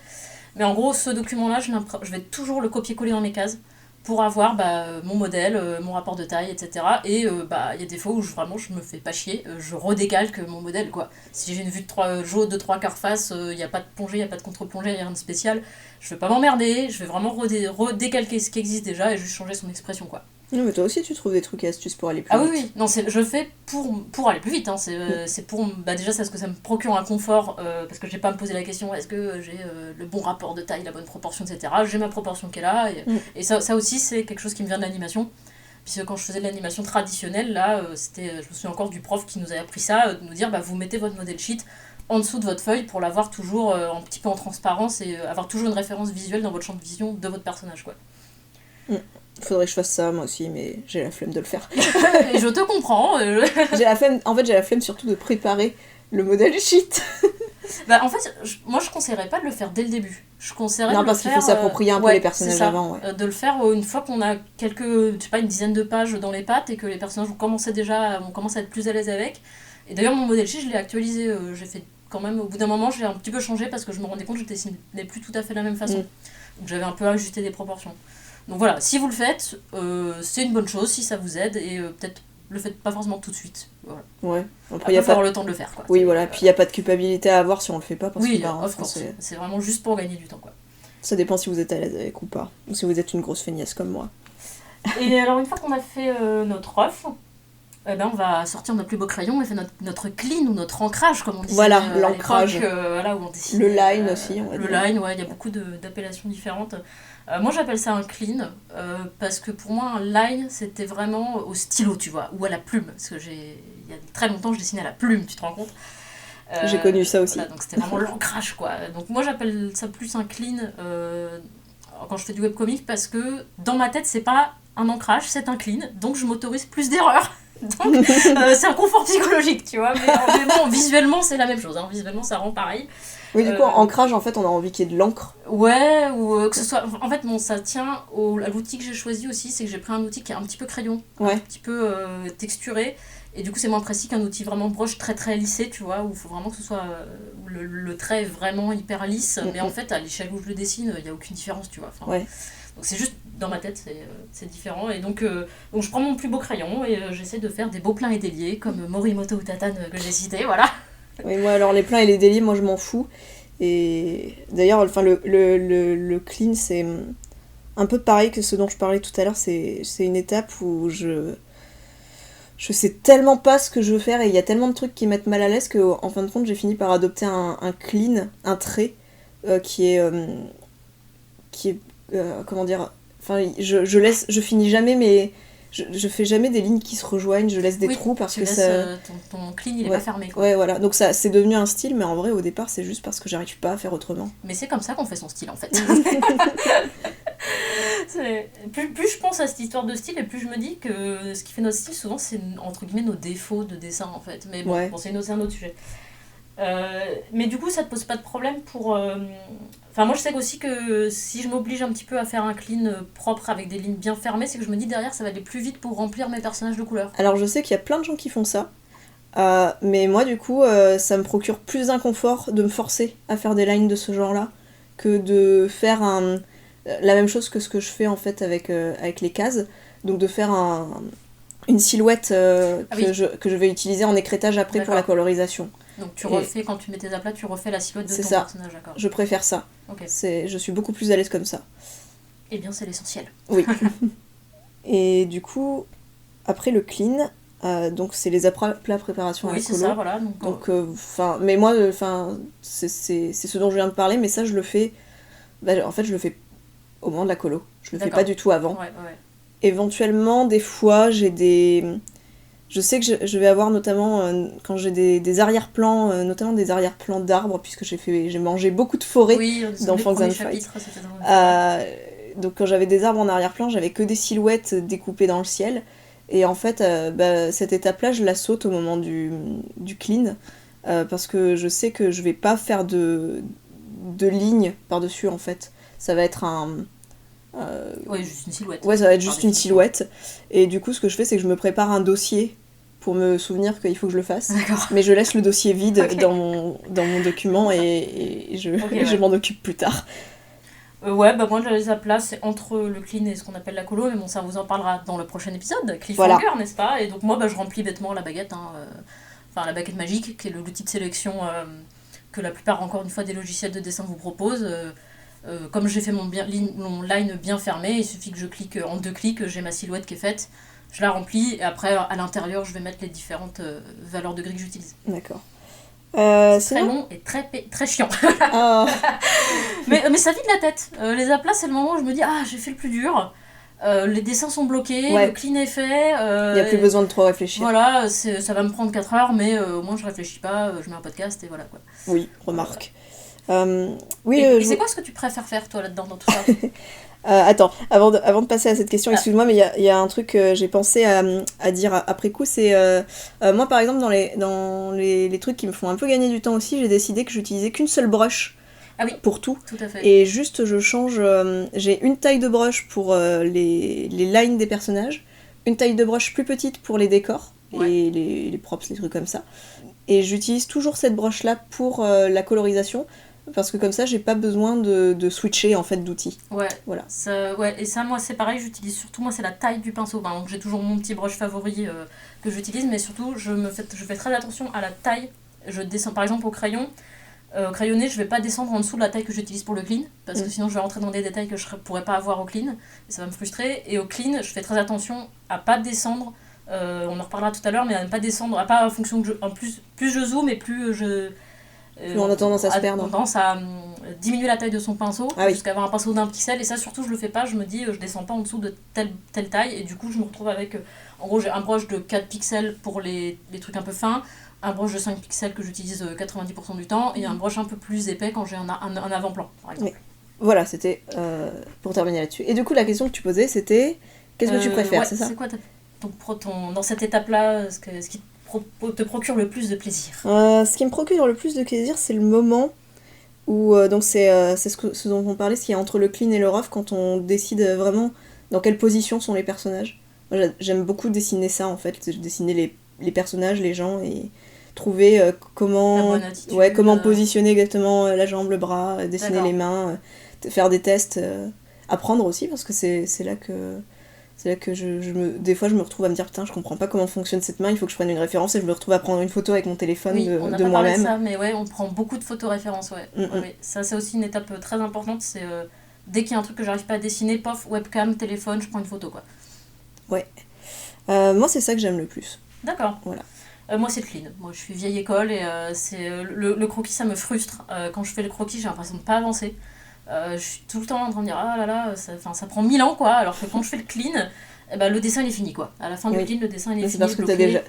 Mais en gros, ce document-là, je vais toujours le copier-coller dans mes cases pour avoir mon modèle, mon rapport de taille, etc. Et il y a des fois où vraiment je me fais pas chier, je redécalque mon modèle, quoi. Si j'ai une vue de 3/4 face, il n'y a pas de plongée, il n'y a pas de contre-plongée, il n'y a rien de spécial, je vais pas m'emmerder, je vais vraiment redécalquer ce qui existe déjà et juste changer son expression, quoi. Non, mais toi aussi, tu trouves des trucs et astuces pour aller plus vite. vite. Oui. Non, je fais pour aller plus vite. Hein. C'est pour... déjà, c'est parce que ça me procure un confort, parce que j'ai pas à me poser la question, est-ce que j'ai le bon rapport de taille, la bonne proportion, etc. J'ai ma proportion qui est là. Et ça aussi, c'est quelque chose qui me vient de l'animation. Puisque quand je faisais de l'animation traditionnelle, là, je me souviens encore du prof qui nous avait appris ça, de nous dire, vous mettez votre modèle sheet en dessous de votre feuille pour l'avoir toujours un petit peu en transparence et avoir toujours une référence visuelle dans votre champ de vision de votre personnage, quoi. Faudrait que je fasse ça moi aussi, mais j'ai la flemme de le faire. Et je te comprends. J'ai la flemme surtout de préparer le modèle sheet. En fait, moi je conseillerais pas de le faire dès le début. Je conseillerais non, parce qu'il faut s'approprier un peu les personnages avant. Ouais. De le faire une fois qu'on a une dizaine de pages dans les pattes et que les personnages vont commencer à être plus à l'aise avec. Et d'ailleurs, mon modèle sheet, je l'ai actualisé. J'ai fait quand même, au bout d'un moment, je l'ai un petit peu changé parce que je me rendais compte que je dessinais plus tout à fait de la même façon. Donc j'avais un peu ajusté des proportions. Donc voilà, si vous le faites, c'est une bonne chose, si ça vous aide, et peut-être le faites pas forcément tout de suite. Voilà. Ouais. Après, il va falloir le temps de le faire, quoi. Oui, voilà, puis il n'y a pas de culpabilité à avoir si on le fait pas, parce que of course. C'est vraiment juste pour gagner du temps, quoi. Ça dépend si vous êtes à l'aise avec ou pas, ou si vous êtes une grosse feignasse comme moi. Et alors, une fois qu'on a fait notre off, on va sortir notre plus beau crayon, on fait notre clean ou notre ancrage, comme on dit. Voilà, l'ancrage. Où on dessine, le line aussi, on va dire. Le line, ouais, il y a beaucoup d'appellations différentes. Moi, j'appelle ça un clean, parce que pour moi, un line, c'était vraiment au stylo, tu vois, ou à la plume. Parce que il y a très longtemps, je dessinais à la plume, tu te rends compte. J'ai connu ça aussi. Voilà, donc c'était vraiment l'ancrage, quoi. Donc moi, j'appelle ça plus un clean quand je fais du webcomic, parce que dans ma tête, c'est pas un ancrage, c'est un clean. Donc je m'autorise plus d'erreurs. Donc c'est un confort psychologique, tu vois. Mais bon, visuellement, c'est la même chose. Hein. Visuellement, ça rend pareil. Oui, du coup, ancrage, en fait, on a envie qu'il y ait de l'encre. Ouais, ou que ce soit... En fait, ça tient à l'outil que j'ai choisi aussi, c'est que j'ai pris un outil qui est un petit peu crayon, un petit peu texturé, et du coup, c'est moins précis qu'un outil vraiment broche très très lissé, tu vois, où il faut vraiment que ce soit... le trait est vraiment hyper lisse, mais en fait, à l'échelle où je le dessine, il n'y a aucune différence, tu vois. Enfin, donc c'est juste, dans ma tête, c'est différent, et donc je prends mon plus beau crayon, et j'essaie de faire des beaux pleins et déliés, comme Morimoto Utatane que j'ai cité, voilà. Oui, moi, alors les pleins et les déliés, moi je m'en fous. Et d'ailleurs, enfin, le clean, c'est un peu pareil que ce dont je parlais tout à l'heure. C'est une étape où je je sais tellement pas ce que je veux faire et il y a tellement de trucs qui me mettent mal à l'aise qu'en fin de compte, j'ai fini par adopter un clean, un trait, qui est... comment dire... Enfin, je finis jamais mes... Je fais jamais des lignes qui se rejoignent, je laisse des trous parce que ça... ton clean, il est pas fermé, quoi. Ouais, voilà. Donc ça, c'est devenu un style, mais en vrai, au départ, c'est juste parce que j'arrive pas à faire autrement. Mais c'est comme ça qu'on fait son style, en fait. Plus je pense à cette histoire de style, et plus je me dis que ce qui fait notre style, souvent, c'est entre guillemets nos défauts de dessin, en fait. Mais bon, c'est un autre sujet. Mais du coup, ça te pose pas de problème pour... Enfin, moi, je sais aussi que si je m'oblige un petit peu à faire un clean propre avec des lignes bien fermées, c'est que je me dis derrière, ça va aller plus vite pour remplir mes personnages de couleurs. Alors, je sais qu'il y a plein de gens qui font ça. Mais moi, du coup, ça me procure plus d'inconfort de me forcer à faire des lines de ce genre-là que de faire la même chose que ce que je fais en fait avec les cases. Donc, de faire une silhouette que je vais utiliser en écrétage après pour la colorisation. Donc tu refais, quand tu mets tes aplats, tu refais la silhouette de ton personnage, d'accord. Je préfère ça. Okay. Je suis beaucoup plus à l'aise comme ça. Eh bien, c'est l'essentiel. Oui. Et du coup, après le clean, donc c'est les plats préparation à la colo. Oui, c'est ça, voilà. Donc, mais moi, c'est ce dont je viens de parler, mais ça, je le fais... en fait, je le fais au moment de la colo. Je le fais pas du tout avant. Ouais. Éventuellement, des fois, j'ai des... Je sais que je vais avoir notamment, quand j'ai des arrière-plans, notamment des arrière-plans d'arbres, puisque j'ai mangé beaucoup de forêts dans Fangs and Fight. Donc quand j'avais des arbres en arrière-plan, j'avais que des silhouettes découpées dans le ciel. Et en fait, cette étape-là, je la saute au moment du clean, parce que je sais que je vais pas faire de ligne par-dessus, en fait. Ça va être juste une silhouette. Ouais, ça va être juste une silhouette. Et du coup, ce que je fais, c'est que je me prépare un dossier pour me souvenir qu'il faut que je le fasse. D'accord. Mais je laisse le dossier vide dans mon document et je m'en occupe plus tard. Moi, les aplats, c'est entre le clean et ce qu'on appelle la colo, mais bon, ça vous en parlera dans le prochain épisode, Cliffhanger, n'est-ce pas ? Et donc, moi, je remplis bêtement la baguette, la baguette magique, qui est l'outil de sélection que la plupart, encore une fois, des logiciels de dessin vous proposent. Comme j'ai fait mon line bien fermé, il suffit que je clique en 2 clics, j'ai ma silhouette qui est faite, je la remplis, et après, à l'intérieur, je vais mettre les différentes valeurs de gris que j'utilise. D'accord. C'est très long et très chiant. mais ça vide la tête. Les aplats, c'est le moment où je me dis, j'ai fait le plus dur. Les dessins sont bloqués, le clean est fait. Il n'y a plus besoin de trop réfléchir. Voilà, ça va me prendre 4 heures, mais au moins je réfléchis pas, je mets un podcast et voilà quoi. Oui, remarque. Et c'est quoi ce que tu préfères faire toi là-dedans dans tout ça? Attends, avant de passer à cette question, excuse-moi, mais il y a un truc que j'ai pensé à dire après coup, c'est moi par exemple dans les trucs qui me font un peu gagner du temps aussi, j'ai décidé que j'utilisais qu'une seule brush pour tout. Tout à fait. Et juste je change, j'ai une taille de brush pour les lines des personnages, une taille de brush plus petite pour les décors et les props, les trucs comme ça. Et j'utilise toujours cette brush là pour la colorisation. Parce que comme ça, j'ai pas besoin de switcher en fait d'outils. Ouais. Voilà. Et ça, moi, c'est pareil. J'utilise surtout, moi, c'est la taille du pinceau. Donc, j'ai toujours mon petit brush favori que j'utilise, mais surtout, je fais très attention à la taille. Je descends, par exemple, au crayon. Au crayonné, je vais pas descendre en dessous de la taille que j'utilise pour le clean, parce que sinon, je vais rentrer dans des détails que je pourrais pas avoir au clean, et ça va me frustrer. Et au clean, je fais très attention à pas descendre. On en reparlera tout à l'heure, mais à ne pas descendre, à pas en fonction que plus je zoome et plus je on a tendance à se perdre. On a tendance à diminuer la taille de son pinceau jusqu'à avoir un pinceau d'1 pixel, et ça surtout je le fais pas, je me dis je descends pas en dessous de telle taille, et du coup je me retrouve avec en gros j'ai un brush de 4 pixels pour les trucs un peu fins, un brush de 5 pixels que j'utilise 90% du temps, et un brush un peu plus épais quand j'ai un avant-plan par exemple. Voilà, c'était pour terminer là-dessus. Et du coup la question que tu posais c'était qu'est-ce que tu préfères, c'est ça? C'est quoi dans cette étape là, ce qui te procure le plus de plaisir? Ce qui me procure le plus de plaisir, c'est le moment où donc c'est ce dont on parlait, ce qui est entre le clean et le rough, quand on décide vraiment dans quelle position sont les personnages. Moi, j'aime beaucoup dessiner ça en fait, dessiner les personnages, les gens, et trouver comment positionner exactement la jambe, le bras, dessiner les mains, faire des tests, apprendre aussi, parce que c'est là que des fois je me retrouve à me dire putain je comprends pas comment fonctionne cette main, il faut que je prenne une référence, et je me retrouve à prendre une photo avec mon téléphone de moi-même. On n'a pas parlé de ça, mais on prend beaucoup de photos références, ouais. Ça c'est aussi une étape très importante, c'est dès qu'il y a un truc que j'arrive pas à dessiner, pof, webcam, téléphone, je prends une photo quoi. Ouais. Moi c'est ça que j'aime le plus. D'accord. Voilà. Moi, c'est clean. Moi, je suis vieille école et le croquis, ça me frustre. Quand je fais le croquis, j'ai l'impression de pas avancer. Je suis tout le temps en train de dire ah là là, ça prend 1000 ans quoi. Alors que quand je fais le clean, eh ben, le dessin il est fini quoi. À la fin du Oui. clean, le dessin il est C'est fini. parce que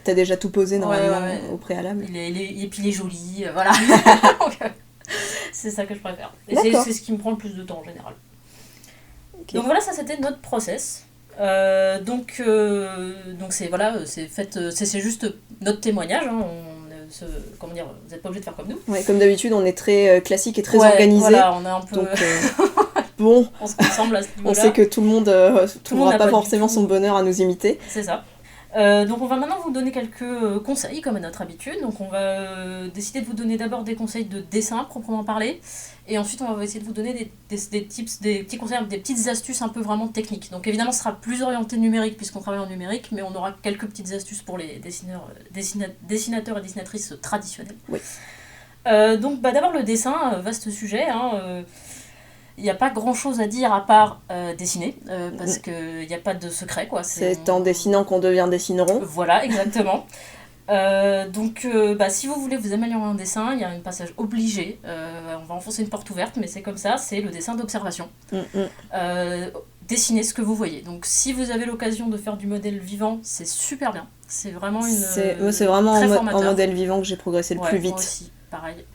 t'as déjà tout posé normalement au préalable. Et puis il est joli, voilà. Donc, c'est ça que je préfère. Et c'est ce qui me prend le plus de temps en général. Okay. Donc voilà, ça c'était notre process. Donc c'est voilà, c'est juste notre témoignage. Hein, comment dire, vous n'êtes pas obligé de faire comme nous. Ouais, comme d'habitude, on est très classique et très organisé. Voilà, on est un peu. Donc, bon, on se ressemble à ce niveau-là. On sait que tout le monde trouvera pas forcément son bonheur à nous imiter. C'est ça. Donc on va maintenant vous donner quelques conseils comme à notre habitude. Donc on va décider de vous donner d'abord des conseils de dessin proprement parlé. Et ensuite on va essayer de vous donner des tips, des petits conseils, des petites astuces un peu vraiment techniques. Donc évidemment ce sera plus orienté numérique puisqu'on travaille en numérique, mais on aura quelques petites astuces pour les dessinateurs et dessinatrices traditionnels. Oui. Donc d'abord le dessin, vaste sujet. Il n'y a pas grand chose à dire à part dessiner, parce qu'il n'y a pas de secret, quoi. C'est en dessinant qu'on devient dessineron. Voilà, exactement. Donc, si vous voulez vous améliorer en dessin, il y a un passage obligé. On va enfoncer une porte ouverte, mais c'est comme ça, c'est le dessin d'observation. Dessinez ce que vous voyez. Donc, si vous avez l'occasion de faire du modèle vivant, c'est super bien. C'est vraiment c'est vraiment en modèle vivant que j'ai progressé le plus vite. Moi aussi, pareil.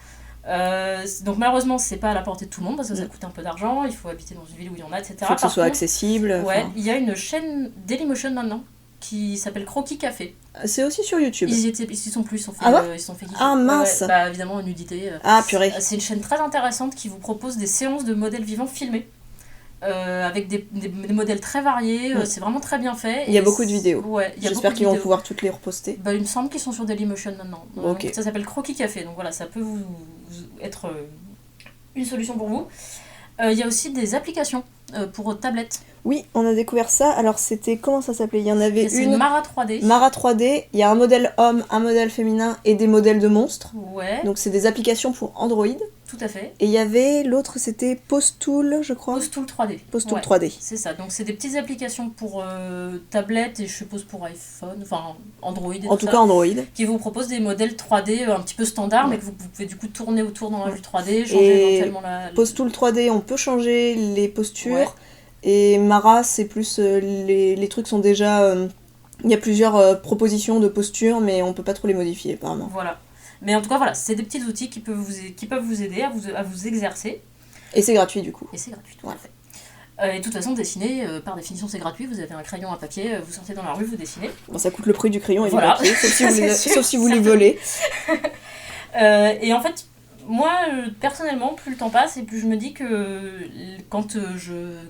Donc malheureusement c'est pas à la portée de tout le monde parce que ça coûte un peu d'argent, il faut habiter dans une ville où il y en a, etc. Il faut que ce soit accessible. Ouais, il y a une chaîne Dailymotion maintenant qui s'appelle Croquis Café. C'est aussi sur YouTube. Ils y sont plus, ils sont fait, ils sont fait kiffer. Ah mince. Évidemment nudité. Ah purée. C'est une chaîne très intéressante qui vous propose des séances de modèles vivants filmés. Avec des modèles très variés, c'est vraiment très bien fait. Il y a beaucoup de vidéos. Ouais, j'espère qu'ils vont pouvoir toutes les reposter. Il me semble qu'ils sont sur Dailymotion maintenant. Okay. Ça s'appelle Croquis Café, donc voilà, ça peut vous être une solution pour vous. Il y a aussi des applications pour tablettes. Oui, on a découvert ça. Alors c'était, comment ça s'appelait ? Il y en avait une Mara 3D. Mara 3D, il y a un modèle homme, un modèle féminin et des modèles de monstres. Ouais. Donc c'est des applications pour Android. Tout à fait. Et il y avait l'autre, c'était Postool, je crois. Postool 3D. Postool 3D. C'est ça. Donc c'est des petites applications pour tablettes et je suppose pour iPhone, enfin Android et en tout cas Android. Qui vous proposent des modèles 3D un petit peu standards, mais que vous pouvez du coup tourner autour dans la vue 3D, changer éventuellement la... Postool 3D, on peut changer les postures. Ouais. Et Mara, c'est plus... les trucs sont déjà... il y a plusieurs propositions de postures, mais on peut pas trop les modifier apparemment. Voilà. Mais en tout cas, voilà, c'est des petits outils qui peuvent vous aider à vous exercer. Et c'est gratuit du coup. Et c'est gratuit, tout à fait. Et de toute façon, dessiner, par définition, c'est gratuit. Vous avez un crayon à papier, vous sortez dans la rue, vous dessinez. Bon, ça coûte le prix du crayon et voilà. du papier, sauf si vous les volez. Et en fait, moi, personnellement, plus le temps passe et plus je me dis que quand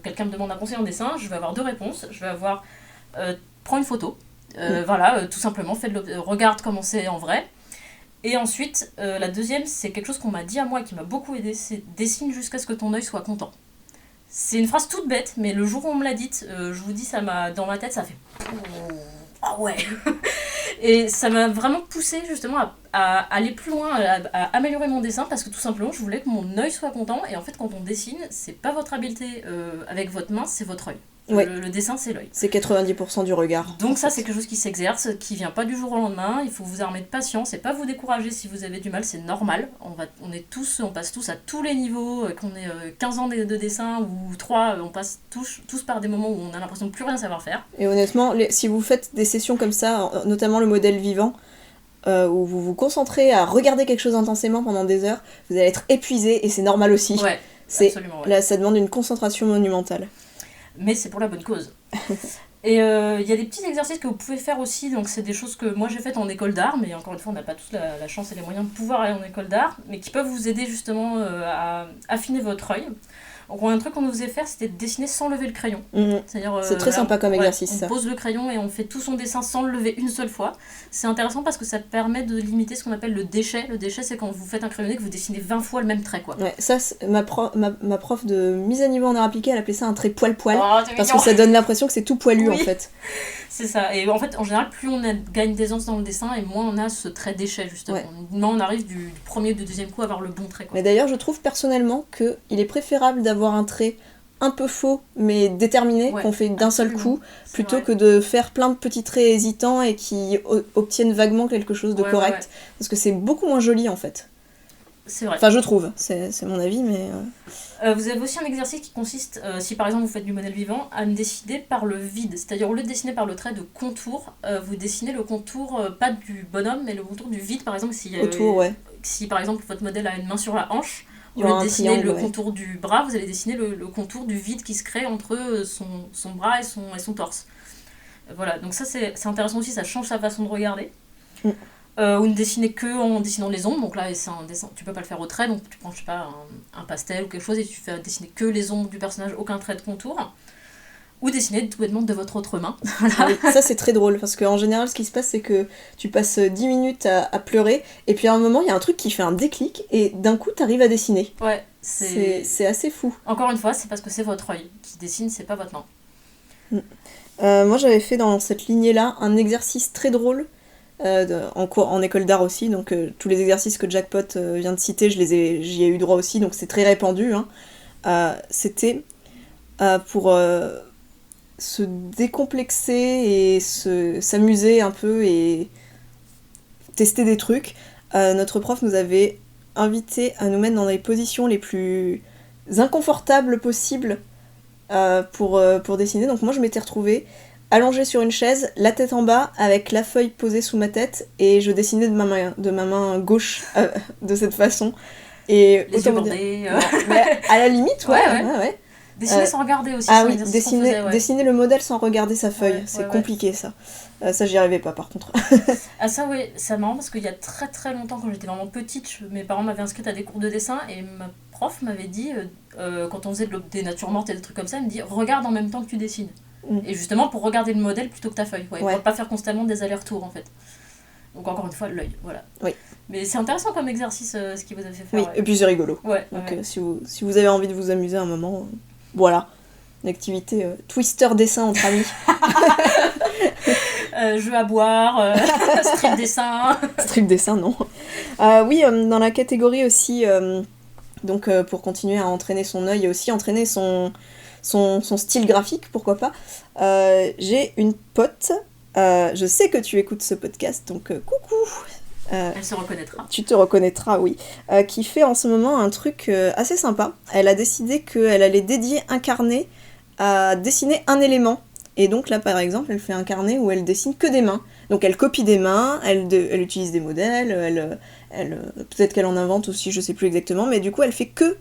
quelqu'un me demande un conseil en dessin, je vais avoir deux réponses. Je vais avoir prends une photo, voilà, tout simplement, regarde comment c'est en vrai. Et ensuite, la deuxième, c'est quelque chose qu'on m'a dit à moi et qui m'a beaucoup aidé, c'est dessine jusqu'à ce que ton œil soit content. C'est une phrase toute bête, mais le jour où on me l'a dite, je vous dis, dans ma tête, ça fait ah ouais. Et ça m'a vraiment poussée justement à aller plus loin, à améliorer mon dessin, parce que tout simplement, je voulais que mon œil soit content. Et en fait, quand on dessine, c'est pas votre habileté avec votre main, c'est votre œil. Ouais. Le dessin, c'est l'œil. C'est 90% du regard. Donc ça, c'est quelque chose qui s'exerce, qui vient pas du jour au lendemain. Il faut vous armer de patience et pas vous décourager si vous avez du mal, c'est normal. On passe tous à tous les niveaux, qu'on ait 15 ans de dessin ou 3, on passe tous par des moments où on a l'impression de plus rien savoir faire. Et honnêtement, si vous faites des sessions comme ça, notamment le modèle vivant, où vous vous concentrez à regarder quelque chose intensément pendant des heures, vous allez être épuisé et c'est normal aussi. Ouais, absolument. Ouais. Là, ça demande une concentration monumentale. Mais c'est pour la bonne cause. Et il y a des petits exercices que vous pouvez faire aussi, donc c'est des choses que moi j'ai faites en école d'art, mais encore une fois on n'a pas tous la chance et les moyens de pouvoir aller en école d'art, mais qui peuvent vous aider justement à affiner votre œil. Donc un truc qu'on nous faisait faire, c'était de dessiner sans lever le crayon. C'est-à-dire, c'est très sympa comme exercice, on ça. On pose le crayon et on fait tout son dessin sans le lever une seule fois. C'est intéressant parce que ça permet de limiter ce qu'on appelle le déchet. Le déchet, c'est quand vous faites un crayonné que vous dessinez 20 fois le même trait, quoi. Ouais, ça, ma prof de mise à niveau en art appliqué, elle appelait ça un trait poil-poil. Oh, parce que ça donne l'impression que c'est tout poilu, en fait. C'est ça. Et en fait, en général, plus on gagne d'aisance dans le dessin et moins on a ce trait déchet, justement. Ouais. Moins on arrive du premier ou du deuxième coup à avoir le bon trait, quoi. Mais d'ailleurs, je trouve personnellement qu'il est préférable d'avoir un trait un peu faux, mais déterminé, Ouais, qu'on fait d'un seul absolument. coup, C'est plutôt vrai. que de faire plein de petits traits hésitants et qui obtiennent vaguement quelque chose de Ouais, correct. Parce que c'est beaucoup moins joli, en fait. c'est vrai. Enfin, je trouve, c'est mon avis, mais... Vous avez aussi un exercice qui consiste, si par exemple vous faites du modèle vivant, à me décider par le vide. C'est-à-dire au lieu de dessiner par le trait de contour, vous dessinez le contour, pas du bonhomme, mais le contour du vide. Par exemple, autour, ouais. si par exemple votre modèle a une main sur la hanche, Il au y lieu aura de un dessiner triangle, le ouais. contour du bras, vous allez dessiner le contour du vide qui se crée entre son bras et son torse. Voilà, donc ça c'est intéressant aussi, ça change sa façon de regarder. Mm. Ou ne dessiner que en dessinant les ombres, donc là c'est un dessin, tu peux pas le faire au trait, donc tu prends je sais pas un pastel ou quelque chose et tu fais dessiner que les ombres du personnage, aucun trait de contour. Ou dessiner tout bêtement de votre autre main. Ah oui, ça c'est très drôle parce qu'en général ce qui se passe c'est que tu passes 10 minutes à pleurer et puis à un moment il y a un truc qui fait un déclic et d'un coup t'arrives à dessiner. Ouais, C'est assez fou. Encore une fois, c'est parce que c'est votre œil qui dessine, c'est pas votre main. Moi j'avais fait dans cette lignée là un exercice très drôle en école d'art aussi, donc tous les exercices que Jackpot vient de citer j'y ai eu droit aussi, donc c'est très répandu. Hein. C'était pour se décomplexer et s'amuser un peu et tester des trucs. Notre prof nous avait invité à nous mettre dans les positions les plus inconfortables possibles pour dessiner. Donc moi je m'étais retrouvée allongée sur une chaise, la tête en bas, avec la feuille posée sous ma tête, et je dessinais de ma main gauche de cette façon. Et Les yeux bandés. mais à la limite, ouais. Ouais. Dessiner sans regarder aussi. Ah c'est un oui, exercice qu'on faisait, ouais. dessiner le modèle sans regarder sa feuille, Ouais, c'est ouais. compliqué ça. Ça j'y arrivais pas par contre. Ah ça oui, c'est marrant parce qu'il y a très très longtemps, quand j'étais vraiment petite, mes parents m'avaient inscrite à des cours de dessin et ma prof m'avait dit, quand on faisait des natures mortes et des trucs comme ça, elle me dit regarde en même temps que tu dessines. Mm. Et justement pour regarder le modèle plutôt que ta feuille, Ouais. pour pas faire constamment des allers-retours en fait. Donc encore une fois, l'œil, voilà. Oui. Mais c'est intéressant comme exercice ce qui vous a fait faire. Oui, Ouais. et puis c'est rigolo. Ouais, Donc ouais. si vous avez envie de vous amuser un moment, voilà. Une activité twister dessin entre amis. Jeu à boire, strip dessin. Strip dessin, non. Oui, dans la catégorie aussi, donc pour continuer à entraîner son œil et aussi entraîner son style graphique, pourquoi pas. J'ai une pote, je sais que tu écoutes ce podcast, donc coucou. Elle se reconnaîtra. Tu te reconnaîtras, oui. Qui fait en ce moment un truc assez sympa. Elle a décidé qu'elle allait dédier un carnet à dessiner un élément. Et donc là, par exemple, elle fait un carnet où elle dessine que des mains. Donc elle copie des mains, elle utilise des modèles, peut-être qu'elle en invente aussi, je sais plus exactement, mais du coup elle fait que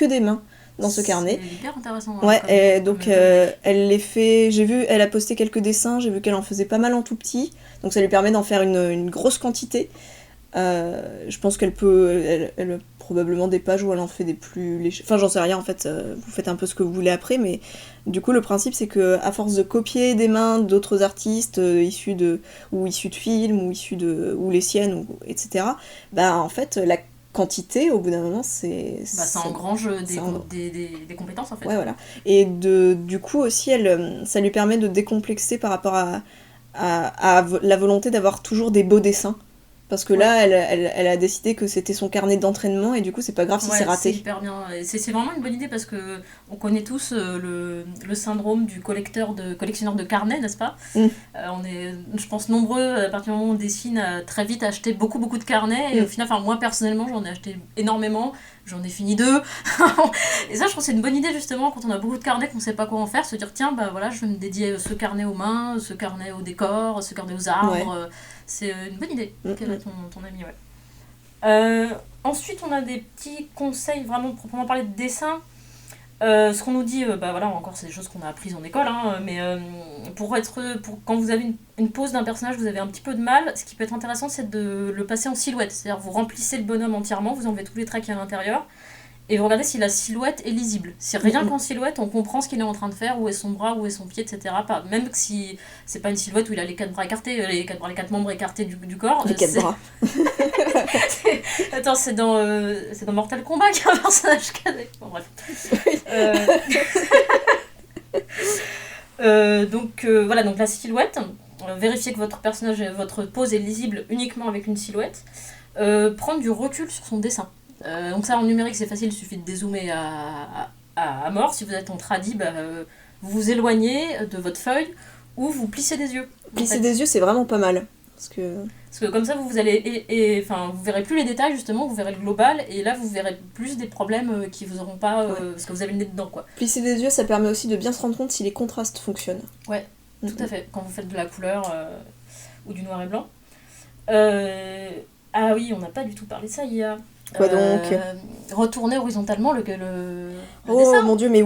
des mains dans ce carnet. C'est hyper intéressant. Ouais, comme- et comme donc idée. elle les fait, j'ai vu, elle a posté quelques dessins, j'ai vu qu'elle en faisait pas mal en tout petit, donc ça lui permet d'en faire une grosse quantité. Je pense qu'elle peut, elle a probablement des pages où elle en fait des plus légers. Enfin, j'en sais rien en fait, vous faites un peu ce que vous voulez après, mais du coup, le principe c'est que à force de copier des mains d'autres artistes issus de films ou les siennes, etc., bah en fait, la quantité au bout d'un moment Ça engrange ça engrange. des compétences en fait. Ouais, voilà. Et du coup aussi, ça lui permet de décomplexer par rapport à la volonté d'avoir toujours des beaux dessins. Parce que là, elle a décidé que c'était son carnet d'entraînement et du coup, c'est pas grave si Ouais, c'est raté. c'est hyper bien. Et c'est vraiment une bonne idée parce que on connaît tous le syndrome du collectionneur de carnets, n'est-ce pas? Mm. On est, je pense, nombreux, à partir du moment où on dessine, à très vite acheter beaucoup de carnets. Et au final, enfin, moi personnellement, j'en ai acheté énormément. J'en ai fini 2. Et ça, je trouve que c'est une bonne idée justement quand on a beaucoup de carnets, qu'on sait pas quoi en faire, se dire tiens, bah voilà, je vais me dédier ce carnet aux mains, ce carnet au décor, ce carnet aux arbres. Ouais. C'est une bonne idée Mm, qu'elle a ton ami, ouais. Ensuite, on a des petits conseils vraiment proprement parler de dessin. Ce qu'on nous dit, bah voilà, encore c'est des choses qu'on a apprises en école, hein, mais quand vous avez une pose d'un personnage, vous avez un petit peu de mal. Ce qui peut être intéressant, c'est de le passer en silhouette. C'est-à-dire, vous remplissez le bonhomme entièrement, vous enlevez tous les traits qu'il y a à l'intérieur, et vous regardez si la silhouette est lisible. Si rien qu'en silhouette, on comprend ce qu'il est en train de faire, où est son bras, où est son pied, etc. Même si c'est pas une silhouette où il a les 4 bras écartés, les 4 membres écartés du corps. Les 4 bras. Attends, c'est dans Mortal Kombat qu'il y a un personnage cadet. Bon, bref. Voilà, donc la silhouette. Vérifiez que votre personnage, votre pose est lisible uniquement avec une silhouette. Prendre du recul sur son dessin. Donc ça, en numérique, c'est facile, il suffit de dézoomer à mort. Si vous êtes en tradi, vous vous éloignez de votre feuille ou vous plissez des yeux. Plisser des yeux, c'est vraiment pas mal. Parce que comme ça, vous allez vous verrez plus les détails, justement, vous verrez le global, et là, vous verrez plus des problèmes qui vous auront pas, parce que vous avez le nez dedans, quoi. Plisser des yeux, ça permet aussi de bien se rendre compte si les contrastes fonctionnent. Ouais, tout à fait, quand vous faites de la couleur ou du noir et blanc. Ah oui, on n'a pas du tout parlé de ça, Ia. Quoi donc Retourner horizontalement le oh dessin. Mon Dieu, mais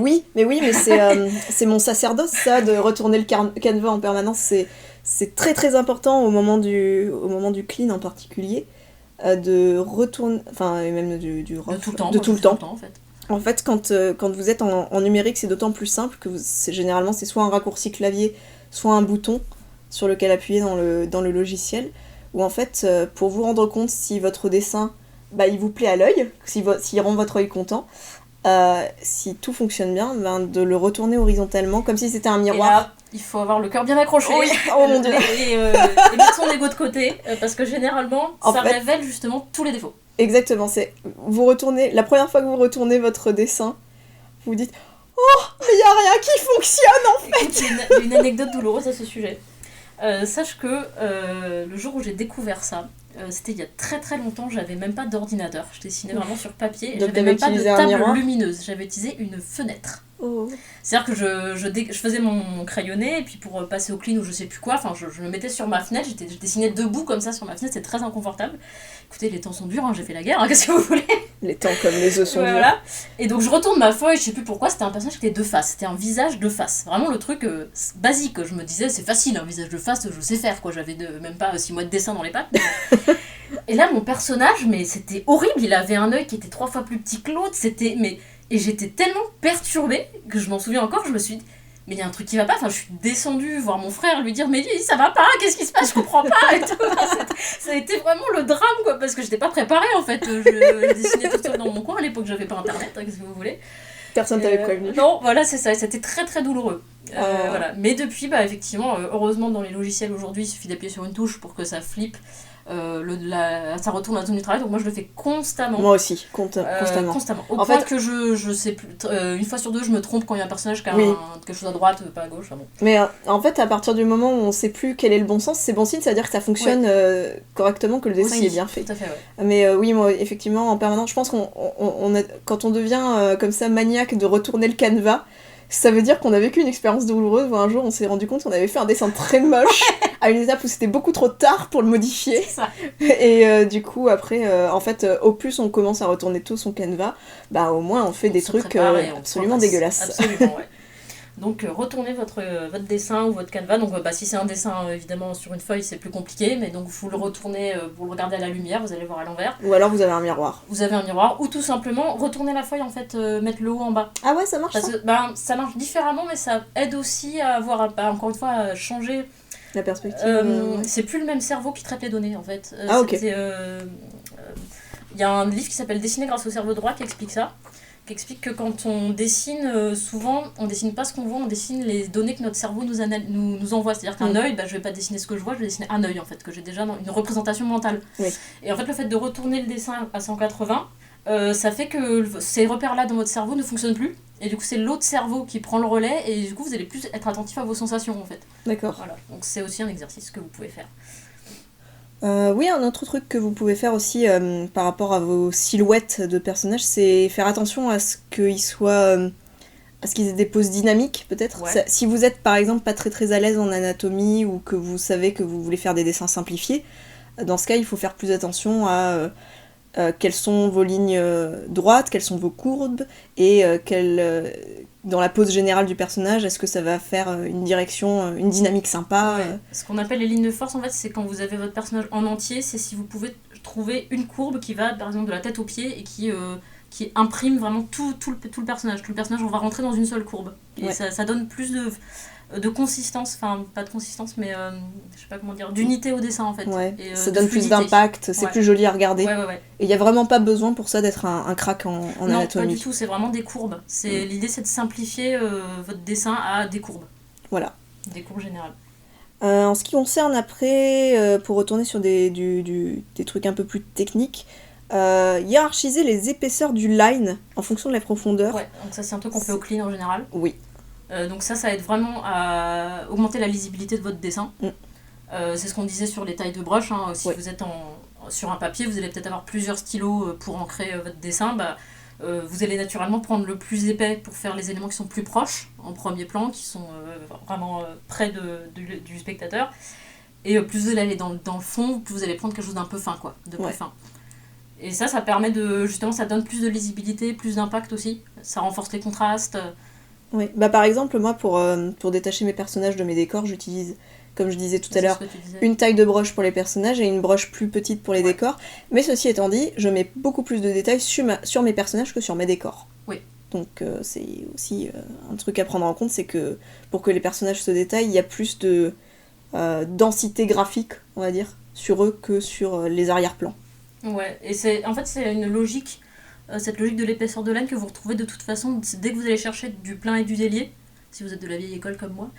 c'est mon sacerdoce, ça, de retourner le canevas en permanence. C'est très très important au moment du clean en particulier, de retourner, enfin, et même du rough, de tout le temps, en fait. En fait, quand vous êtes en numérique, c'est d'autant plus simple que généralement c'est soit un raccourci clavier, soit un bouton sur lequel appuyer dans le logiciel, où en fait, pour vous rendre compte si votre dessin, il vous plaît à l'œil, s'il rend votre œil content, si tout fonctionne bien, de le retourner horizontalement, comme si c'était un miroir. Et là, il faut avoir le cœur bien accroché. Oui, oh mon Dieu. Et mettre son ego de côté, parce que généralement, ça révèle justement tous les défauts. Exactement, vous retournez, la première fois que vous retournez votre dessin, vous dites « Oh, mais il n'y a rien qui fonctionne en fait !» Écoute, j'ai une anecdote douloureuse à ce sujet. Sache que le jour où j'ai découvert ça, c'était il y a très très longtemps, j'avais même pas d'ordinateur, je dessinais vraiment sur papier, et j'avais même pas de table lumineuse, j'avais utilisé une fenêtre. Oh. C'est-à-dire que je faisais mon crayonné, et puis pour passer au clean ou je sais plus quoi, je me mettais sur ma fenêtre, je dessinais debout comme ça sur ma fenêtre, c'était très inconfortable. Écoutez, les temps sont durs, j'ai fait la guerre, qu'est-ce que vous voulez ? Les temps comme les os sont durs. Voilà. Et donc je retourne ma feuille, je sais plus pourquoi, c'était un personnage qui était de face, c'était un visage de face. Vraiment le truc basique, je me disais c'est facile, un visage de face, je sais faire, quoi. J'avais même pas 6 mois de dessin dans les pattes. Et là mon personnage, mais c'était horrible, il avait un œil qui était 3 fois plus petit que l'autre, et j'étais tellement perturbée que je m'en souviens encore, je me suis dit mais il y a un truc qui va pas, je suis descendue voir mon frère, lui dire mais ça va pas, qu'est-ce qui se passe, je comprends pas et tout. Ça a été vraiment le drame, quoi, parce que j'étais pas préparée en fait, je dessinais toute seule dans mon coin, à l'époque j'avais pas internet, qu'est-ce que vous voulez. Personne t'avait prévenu. Non, voilà, c'est ça, c'était très très douloureux. Voilà. Mais depuis, effectivement, heureusement dans les logiciels aujourd'hui, il suffit d'appuyer sur une touche pour que ça flippe. Ça retourne la zone du travail, donc moi je le fais constamment. Moi aussi, constamment. Au point que je sais plus, une fois sur deux, je me trompe quand il y a un personnage qui a quelque chose à droite, pas à gauche. Bon. Mais en fait, à partir du moment où on sait plus quel est le bon sens, c'est bon signe, ça veut dire que ça fonctionne correctement, que le dessin il est bien fait. Tout à fait, ouais. Mais oui, moi, effectivement, en permanence, je pense quand on devient comme ça maniaque de retourner le canevas, ça veut dire qu'on a vécu une expérience douloureuse où un jour on s'est rendu compte qu'on avait fait un dessin très moche à une étape où c'était beaucoup trop tard pour le modifier. C'est ça. Et du coup, après, en fait, au plus on commence à retourner tout son canevas, au moins on fait des trucs absolument dégueulasses. Absolument, ouais. Donc retournez votre dessin ou votre canevas. Donc si c'est un dessin évidemment sur une feuille c'est plus compliqué, mais donc vous le retournez, vous le regardez à la lumière, vous allez voir à l'envers. Ou alors vous avez un miroir. Ou tout simplement retourner la feuille en fait, mettre le haut en bas. Ah ouais, ça marche. Parce que ça marche différemment, mais ça aide aussi à avoir encore une fois à changer la perspective. C'est plus le même cerveau qui traite les données en fait. Ok. Il y a un livre qui s'appelle Dessiner grâce au cerveau droit qui explique ça. Qui explique que quand on dessine, souvent, on dessine pas ce qu'on voit, on dessine les données que notre cerveau nous envoie. C'est-à-dire qu'un œil, je vais pas dessiner ce que je vois, je vais dessiner un œil, en fait, que j'ai déjà dans une représentation mentale. Oui. Et en fait, le fait de retourner le dessin à 180, ça fait que ces repères-là dans votre cerveau ne fonctionnent plus. Et du coup, c'est l'autre cerveau qui prend le relais, et du coup, vous allez plus être attentif à vos sensations, en fait. D'accord. Voilà. Donc c'est aussi un exercice que vous pouvez faire. Oui, un autre truc que vous pouvez faire aussi par rapport à vos silhouettes de personnages, c'est faire attention à ce qu'ils à ce qu'ils aient des poses dynamiques, peut-être. Ouais. Si vous êtes, par exemple, pas très très à l'aise en anatomie ou que vous savez que vous voulez faire des dessins simplifiés, dans ce cas, il faut faire plus attention à quelles sont vos lignes droites, quelles sont vos courbes, et dans la pose générale du personnage, est-ce que ça va faire une direction, une dynamique sympa Ce qu'on appelle les lignes de force, en fait, c'est quand vous avez votre personnage en entier, c'est si vous pouvez trouver une courbe qui va, par exemple, de la tête aux pieds et qui imprime vraiment tout le personnage. Tout le personnage, on va rentrer dans une seule courbe. Et ça donne plus de consistance, enfin pas de consistance, mais je sais pas comment dire, d'unité au dessin en fait. Ouais. Et, ça donne plus d'impact, c'est plus joli à regarder. Ouais. Et il n'y a vraiment pas besoin pour ça d'être un crack en anatomie. Non, pas du tout, c'est vraiment des courbes. L'idée c'est de simplifier votre dessin à des courbes. Voilà. Des courbes générales. En ce qui concerne après, pour retourner sur des trucs un peu plus techniques, hiérarchiser les épaisseurs du line en fonction de la profondeur. Ouais, donc ça c'est un truc qu'on fait au clean en général. Oui. Donc ça aide vraiment à augmenter la lisibilité de votre dessin. C'est ce qu'on disait sur les tailles de brush, hein. Si vous êtes sur un papier, vous allez peut-être avoir plusieurs stylos pour ancrer votre dessin. Vous allez naturellement prendre le plus épais pour faire les éléments qui sont plus proches en premier plan, qui sont vraiment près du spectateur. Et plus vous allez aller dans le fond, plus vous allez prendre quelque chose d'un peu fin, quoi, de plus fin. Et ça permet justement, ça donne plus de lisibilité, plus d'impact aussi. Ça renforce les contrastes. Oui, par exemple, moi, pour détacher mes personnages de mes décors, j'utilise, comme je disais tout à l'heure, une taille de brush pour les personnages et une brush plus petite pour les décors. Mais ceci étant dit, je mets beaucoup plus de détails sur mes personnages que sur mes décors. Oui. Donc c'est aussi un truc à prendre en compte, c'est que pour que les personnages se détaillent, il y a plus de densité graphique, on va dire, sur eux que sur les arrière-plans. Ouais, et c'est une logique, cette logique de l'épaisseur de laine que vous retrouvez de toute façon dès que vous allez chercher du plein et du délié, si vous êtes de la vieille école comme moi.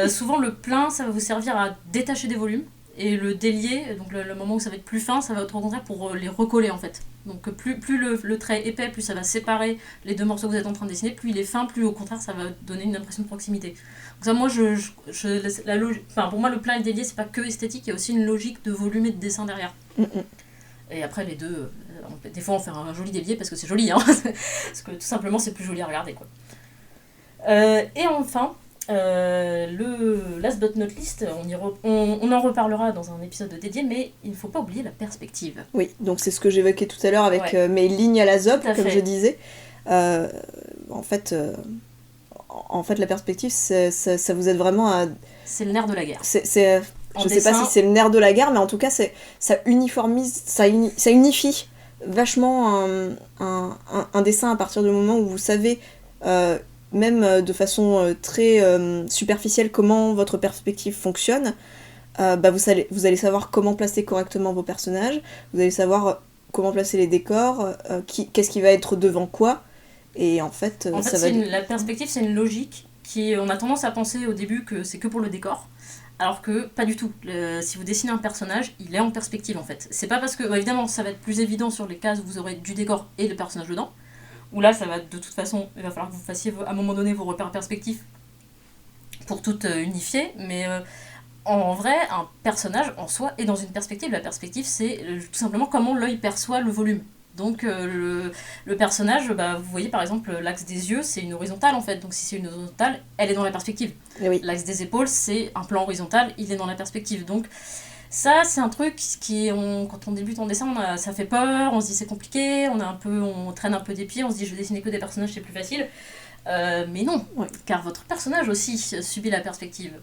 Souvent le plein, ça va vous servir à détacher des volumes, et le délié, donc le moment où ça va être plus fin, ça va être au contraire pour les recoller en fait. Donc plus le trait est épais, plus ça va séparer les deux morceaux que vous êtes en train de dessiner, plus il est fin, plus au contraire ça va donner une impression de proximité. Donc ça, moi, pour moi le plein et le délié, c'est pas que esthétique, il y a aussi une logique de volume et de dessin derrière. Et après les deux, des fois on fait un joli délié parce que c'est joli, hein. Parce que tout simplement c'est plus joli à regarder, quoi. Et enfin, le last but not least, on en reparlera dans un épisode dédié, mais il ne faut pas oublier la perspective. Oui, donc c'est ce que j'évoquais tout à l'heure avec mes lignes à la zob, comme je disais. En fait, la perspective, ça vous aide vraiment à... C'est le nerf de la guerre. Je sais pas si c'est le nerf de la guerre, mais en tout cas, ça uniformise, ça unifie vachement un dessin à partir du moment où vous savez, même de façon très superficielle, comment votre perspective fonctionne. Vous allez savoir comment placer correctement vos personnages, vous allez savoir comment placer les décors, qu'est-ce qui va être devant quoi. Et en fait, la perspective, c'est une logique on a tendance à penser au début que c'est que pour le décor. Alors que pas du tout. Si vous dessinez un personnage, il est en perspective en fait. C'est pas parce que, évidemment, ça va être plus évident sur les cases où vous aurez du décor et le personnage dedans, où là, ça va de toute façon, il va falloir que vous fassiez à un moment donné vos repères perspectifs pour tout unifier, mais en vrai, un personnage en soi est dans une perspective. La perspective, c'est tout simplement comment l'œil perçoit le volume. Donc le personnage, vous voyez par exemple l'axe des yeux, c'est une horizontale en fait. Donc si c'est une horizontale, elle est dans la perspective. Oui. L'axe des épaules, c'est un plan horizontal, il est dans la perspective. Donc ça, c'est un truc quand on débute en dessin, ça fait peur, on se dit c'est compliqué, on traîne un peu des pieds, on se dit je vais dessiner que des personnages, c'est plus facile. Mais non, car votre personnage aussi subit la perspective.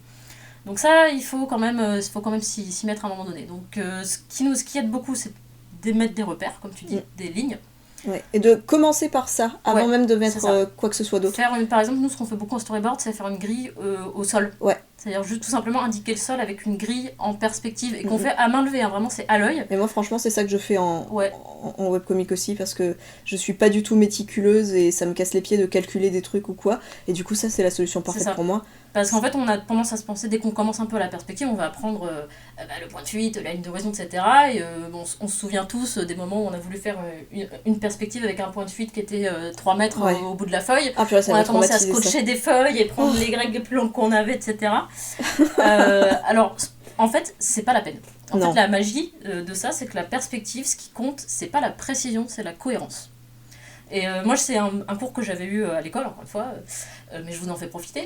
Donc ça, il faut quand même s'y mettre à un moment donné. Donc ce qui aide beaucoup, c'est d'émettre des repères, comme tu dis, des lignes. Ouais. Et de commencer par ça, avant même de mettre quoi que ce soit d'autre. Par exemple, nous, ce qu'on fait beaucoup en storyboard, c'est faire une grille au sol. Ouais. C'est-à-dire juste tout simplement indiquer le sol avec une grille en perspective, et qu'on fait à main levée, hein, vraiment c'est à l'œil. Mais moi franchement c'est ça que je fais en webcomic aussi, parce que je suis pas du tout méticuleuse et ça me casse les pieds de calculer des trucs ou quoi, et du coup ça c'est la solution parfaite pour moi. Parce qu'en fait on a tendance à se penser, dès qu'on commence un peu la perspective, on va apprendre le point de fuite, la ligne d'horizon, etc. Et on se souvient tous des moments où on a voulu faire une perspective avec un point de fuite qui était 3 mètres au bout de la feuille. On a commencé à scotcher des feuilles et prendre les grecs les plus longs qu'on avait, etc. Alors, en fait, c'est pas la peine. En fait, la magie de ça, c'est que la perspective, ce qui compte, c'est pas la précision, c'est la cohérence. Et moi, c'est un cours que j'avais eu à l'école, encore une fois, mais je vous en fais profiter.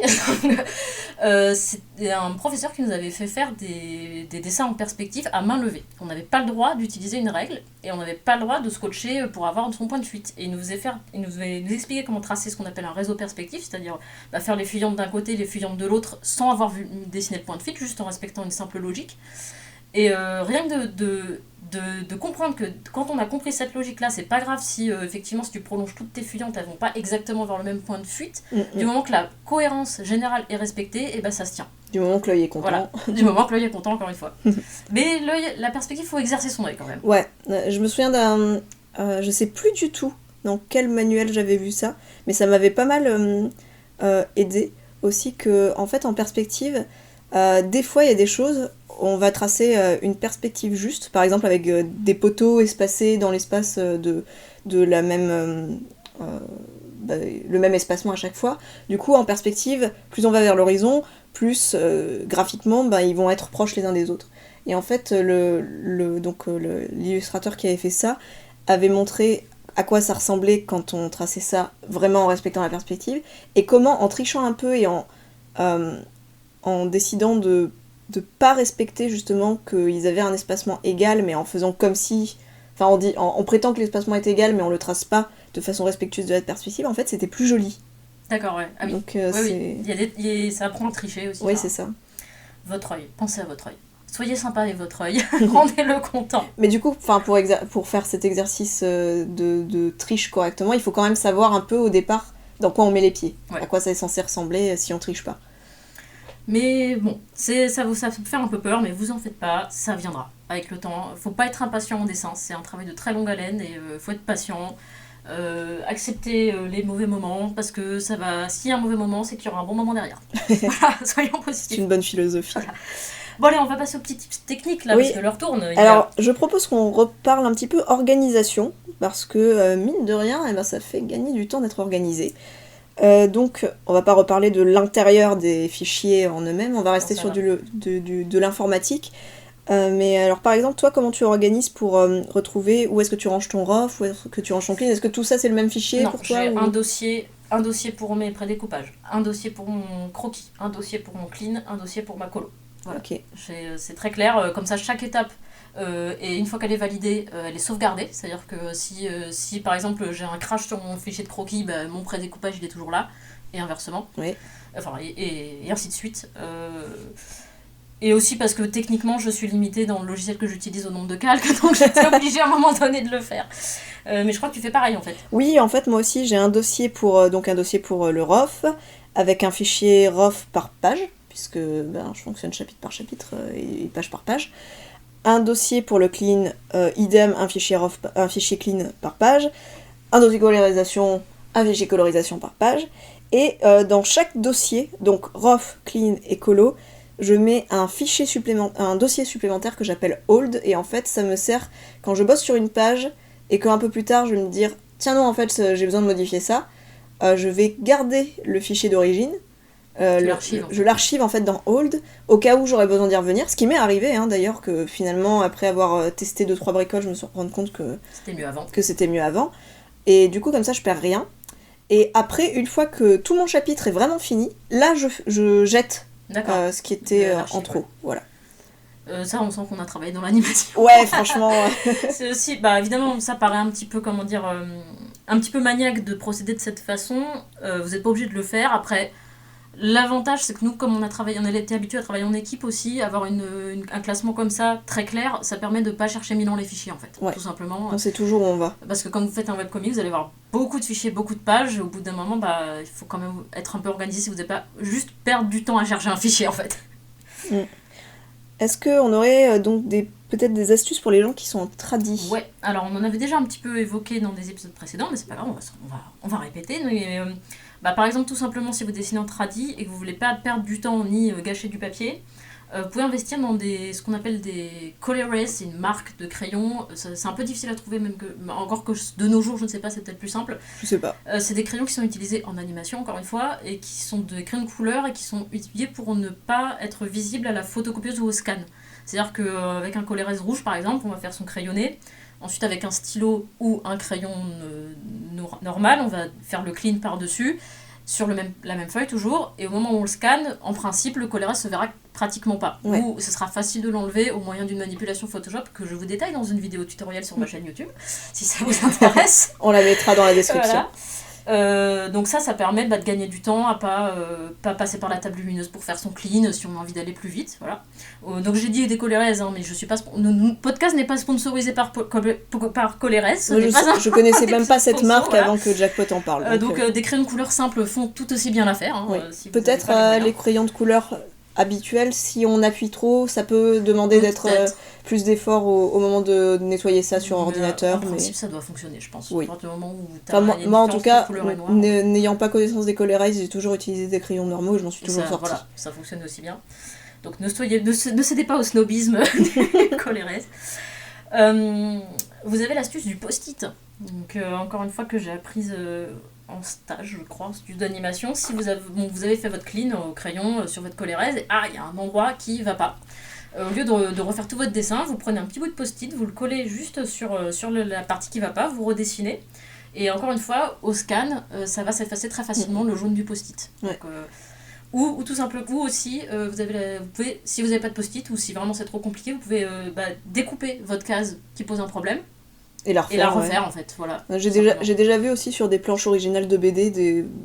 C'était un professeur qui nous avait fait faire des dessins en perspective à main levée. On n'avait pas le droit d'utiliser une règle, et on n'avait pas le droit de scotcher pour avoir son point de fuite. Et il nous expliquer comment tracer ce qu'on appelle un réseau perspectif, c'est-à-dire faire les fuyantes d'un côté, les fuyantes de l'autre, sans avoir dessiné le point de fuite, juste en respectant une simple logique. Et rien que de comprendre que quand on a compris cette logique-là, c'est pas grave si effectivement si tu prolonges toutes tes fuyantes, elles vont pas exactement vers le même point de fuite. Du moment que la cohérence générale est respectée, et ça se tient. Du moment que l'œil est content. Voilà, du moment que l'œil est content, encore une fois. Mais la perspective, faut exercer son œil quand même. Ouais, je me souviens je sais plus du tout dans quel manuel j'avais vu ça, mais ça m'avait pas mal aidé aussi que, en fait, en perspective, des fois il y a des choses on va tracer une perspective juste, par exemple avec des poteaux espacés dans l'espace de la même... le même espacement à chaque fois. Du coup, en perspective, plus on va vers l'horizon, plus graphiquement, ils vont être proches les uns des autres. Et en fait, l'illustrateur qui avait fait ça avait montré à quoi ça ressemblait quand on traçait ça vraiment en respectant la perspective, et comment, en trichant un peu et en décidant de pas respecter justement qu'ils avaient un espacement égal, mais en faisant comme si... Enfin, on prétend que l'espacement est égal, mais on le trace pas de façon respectueuse de la perspective, en fait, c'était plus joli. D'accord, ouais. Ah oui. Donc, oui. Ça apprend à tricher aussi. Oui, c'est ça. Votre œil. Pensez à votre œil. Soyez sympa avec votre œil. Rendez-le content. Mais du coup, pour faire cet exercice de triche correctement, il faut quand même savoir un peu au départ dans quoi on met les pieds. Ouais. À quoi ça est censé ressembler si on triche pas. Mais bon, ça peut faire un peu peur, mais vous en faites pas, ça viendra avec le temps. Faut pas être impatient en dessin, c'est un travail de très longue haleine et faut être patient. Accepter les mauvais moments, parce que ça va... S'il y a un mauvais moment, c'est qu'il y aura un bon moment derrière. Voilà, soyons positifs. C'est une bonne philosophie. Voilà. Bon allez, on va passer aux petits tips techniques là, parce que l'heure tourne. Alors, je propose qu'on reparle un petit peu organisation, parce que mine de rien, ça fait gagner du temps d'être organisé. Donc, on va pas reparler de l'intérieur des fichiers en eux-mêmes, on va rester sur de l'informatique. Mais alors, par exemple, toi, comment tu organises pour retrouver où est-ce que tu ranges ton ROF, où est-ce que tu ranges ton clean? Est-ce que tout ça, c'est le même fichier pour toi? Non, j'ai un dossier pour mes prédécoupages, un dossier pour mon croquis, un dossier pour mon clean, un dossier pour ma colo. Voilà. Okay. C'est très clair, comme ça, chaque étape, et une fois qu'elle est validée, elle est sauvegardée. C'est-à-dire que si par exemple, j'ai un crash sur mon fichier de croquis, mon prédécoupage, il est toujours là, et inversement. Oui. Enfin, et ainsi de suite. Et aussi parce que techniquement, je suis limitée dans le logiciel que j'utilise au nombre de calques, donc j'étais obligée à un moment donné de le faire. Mais je crois que tu fais pareil en fait. Oui, en fait, moi aussi, j'ai un dossier pour le ROF, avec un fichier ROF par page, puisque je fonctionne chapitre par chapitre et page par page. Un dossier pour le clean, idem, un fichier clean par page. Un dossier colorisation, un fichier colorisation par page. Et dans chaque dossier, donc ROF, clean et colo, je mets un dossier supplémentaire que j'appelle hold, et en fait ça me sert quand je bosse sur une page et qu'un peu plus tard je vais me dire tiens non en fait j'ai besoin de modifier ça, je vais garder le fichier d'origine, je l'archive en fait dans hold au cas où j'aurais besoin d'y revenir, ce qui m'est arrivé d'ailleurs, que finalement après avoir testé 2-3 bricoles je me suis rendu compte que c'était mieux avant, et du coup comme ça je perds rien. Et après, une fois que tout mon chapitre est vraiment fini, là je jette ce qui était en trop. Voilà. Ça, on sent qu'on a travaillé dans l'animation. Ouais, franchement. C'est aussi, évidemment, ça paraît un petit peu, un petit peu maniaque de procéder de cette façon. Vous n'êtes pas obligé de le faire. Après, l'avantage, c'est que nous, comme on a été habitués à travailler en équipe aussi, avoir un classement comme ça, très clair, ça permet de ne pas chercher mille ans les fichiers, en fait. Ouais. Tout simplement. On sait toujours où on va. Parce que quand vous faites un webcomic, vous allez avoir beaucoup de fichiers, beaucoup de pages, et au bout d'un moment, il faut quand même être un peu organisé si vous n'avez pas juste perdre du temps à chercher un fichier, en fait. Est-ce qu'on aurait donc peut-être des astuces pour les gens qui sont en tradi? Ouais, alors on en avait déjà un petit peu évoqué dans des épisodes précédents, mais c'est pas grave, on va répéter. Mais, par exemple, tout simplement, si vous dessinez en tradi et que vous voulez pas perdre du temps ni gâcher du papier, vous pouvez investir dans ce qu'on appelle des Col-Erase, c'est une marque de crayons. C'est un peu difficile à trouver, encore que de nos jours, je ne sais pas, c'est peut-être plus simple. Je sais pas. C'est des crayons qui sont utilisés en animation, encore une fois, et qui sont des crayons de couleur et qui sont utilisés pour ne pas être visibles à la photocopieuse ou au scan. C'est-à-dire qu'avec un Col-Erase rouge, par exemple, on va faire son crayonné. Ensuite, avec un stylo ou un crayon normal, on va faire le clean par-dessus, sur la même feuille toujours, et au moment où on le scanne, en principe, le Col-Erase se verra pratiquement pas. Ouais. Ou ce sera facile de l'enlever au moyen d'une manipulation Photoshop que je vous détaille dans une vidéo tutoriel sur ma chaîne YouTube, si ça vous intéresse. On la mettra dans la description. Voilà. Donc ça permet de gagner du temps à pas passer par la table lumineuse pour faire son clean si on a envie d'aller plus vite, voilà. Donc j'ai dit des Col-Erase, mais je suis pas notre podcast n'est pas sponsorisé par Col-Erase. Je connaissais même pas cette marque avant que Jackpot en parle. Donc des crayons de couleur simples font tout aussi bien l'affaire. Oui. Si peut-être les crayons de couleur habituels, si on appuie trop, ça peut demander d'être plus d'efforts au moment de nettoyer ça sur ordinateur. En principe, ça doit fonctionner, je pense. Oui. À partir du moment où moi, en tout cas, n'ayant pas connaissance des Col-Erase, j'ai toujours utilisé des crayons normaux et je m'en suis toujours sortie. Voilà, ça fonctionne aussi bien. Donc ne cédez pas au snobisme du colérès. Vous avez l'astuce du post-it. Donc encore une fois que j'ai apprise en stage, je crois, en studio d'animation. Si vous avez fait votre clean au crayon sur votre colérès, et il y a un endroit qui va pas. Au lieu de refaire tout votre dessin, vous prenez un petit bout de post-it, vous le collez juste sur la partie qui va pas, vous redessinez. Et encore une fois, au scan, ça va s'effacer très facilement le jaune du post-it. Ouais. Donc, ou tout simplement, ou aussi, vous pouvez, si vous n'avez pas de post-it, ou si vraiment c'est trop compliqué, vous pouvez découper votre case qui pose un problème. Et la refaire en fait, voilà. J'ai déjà vu aussi sur des planches originales de BD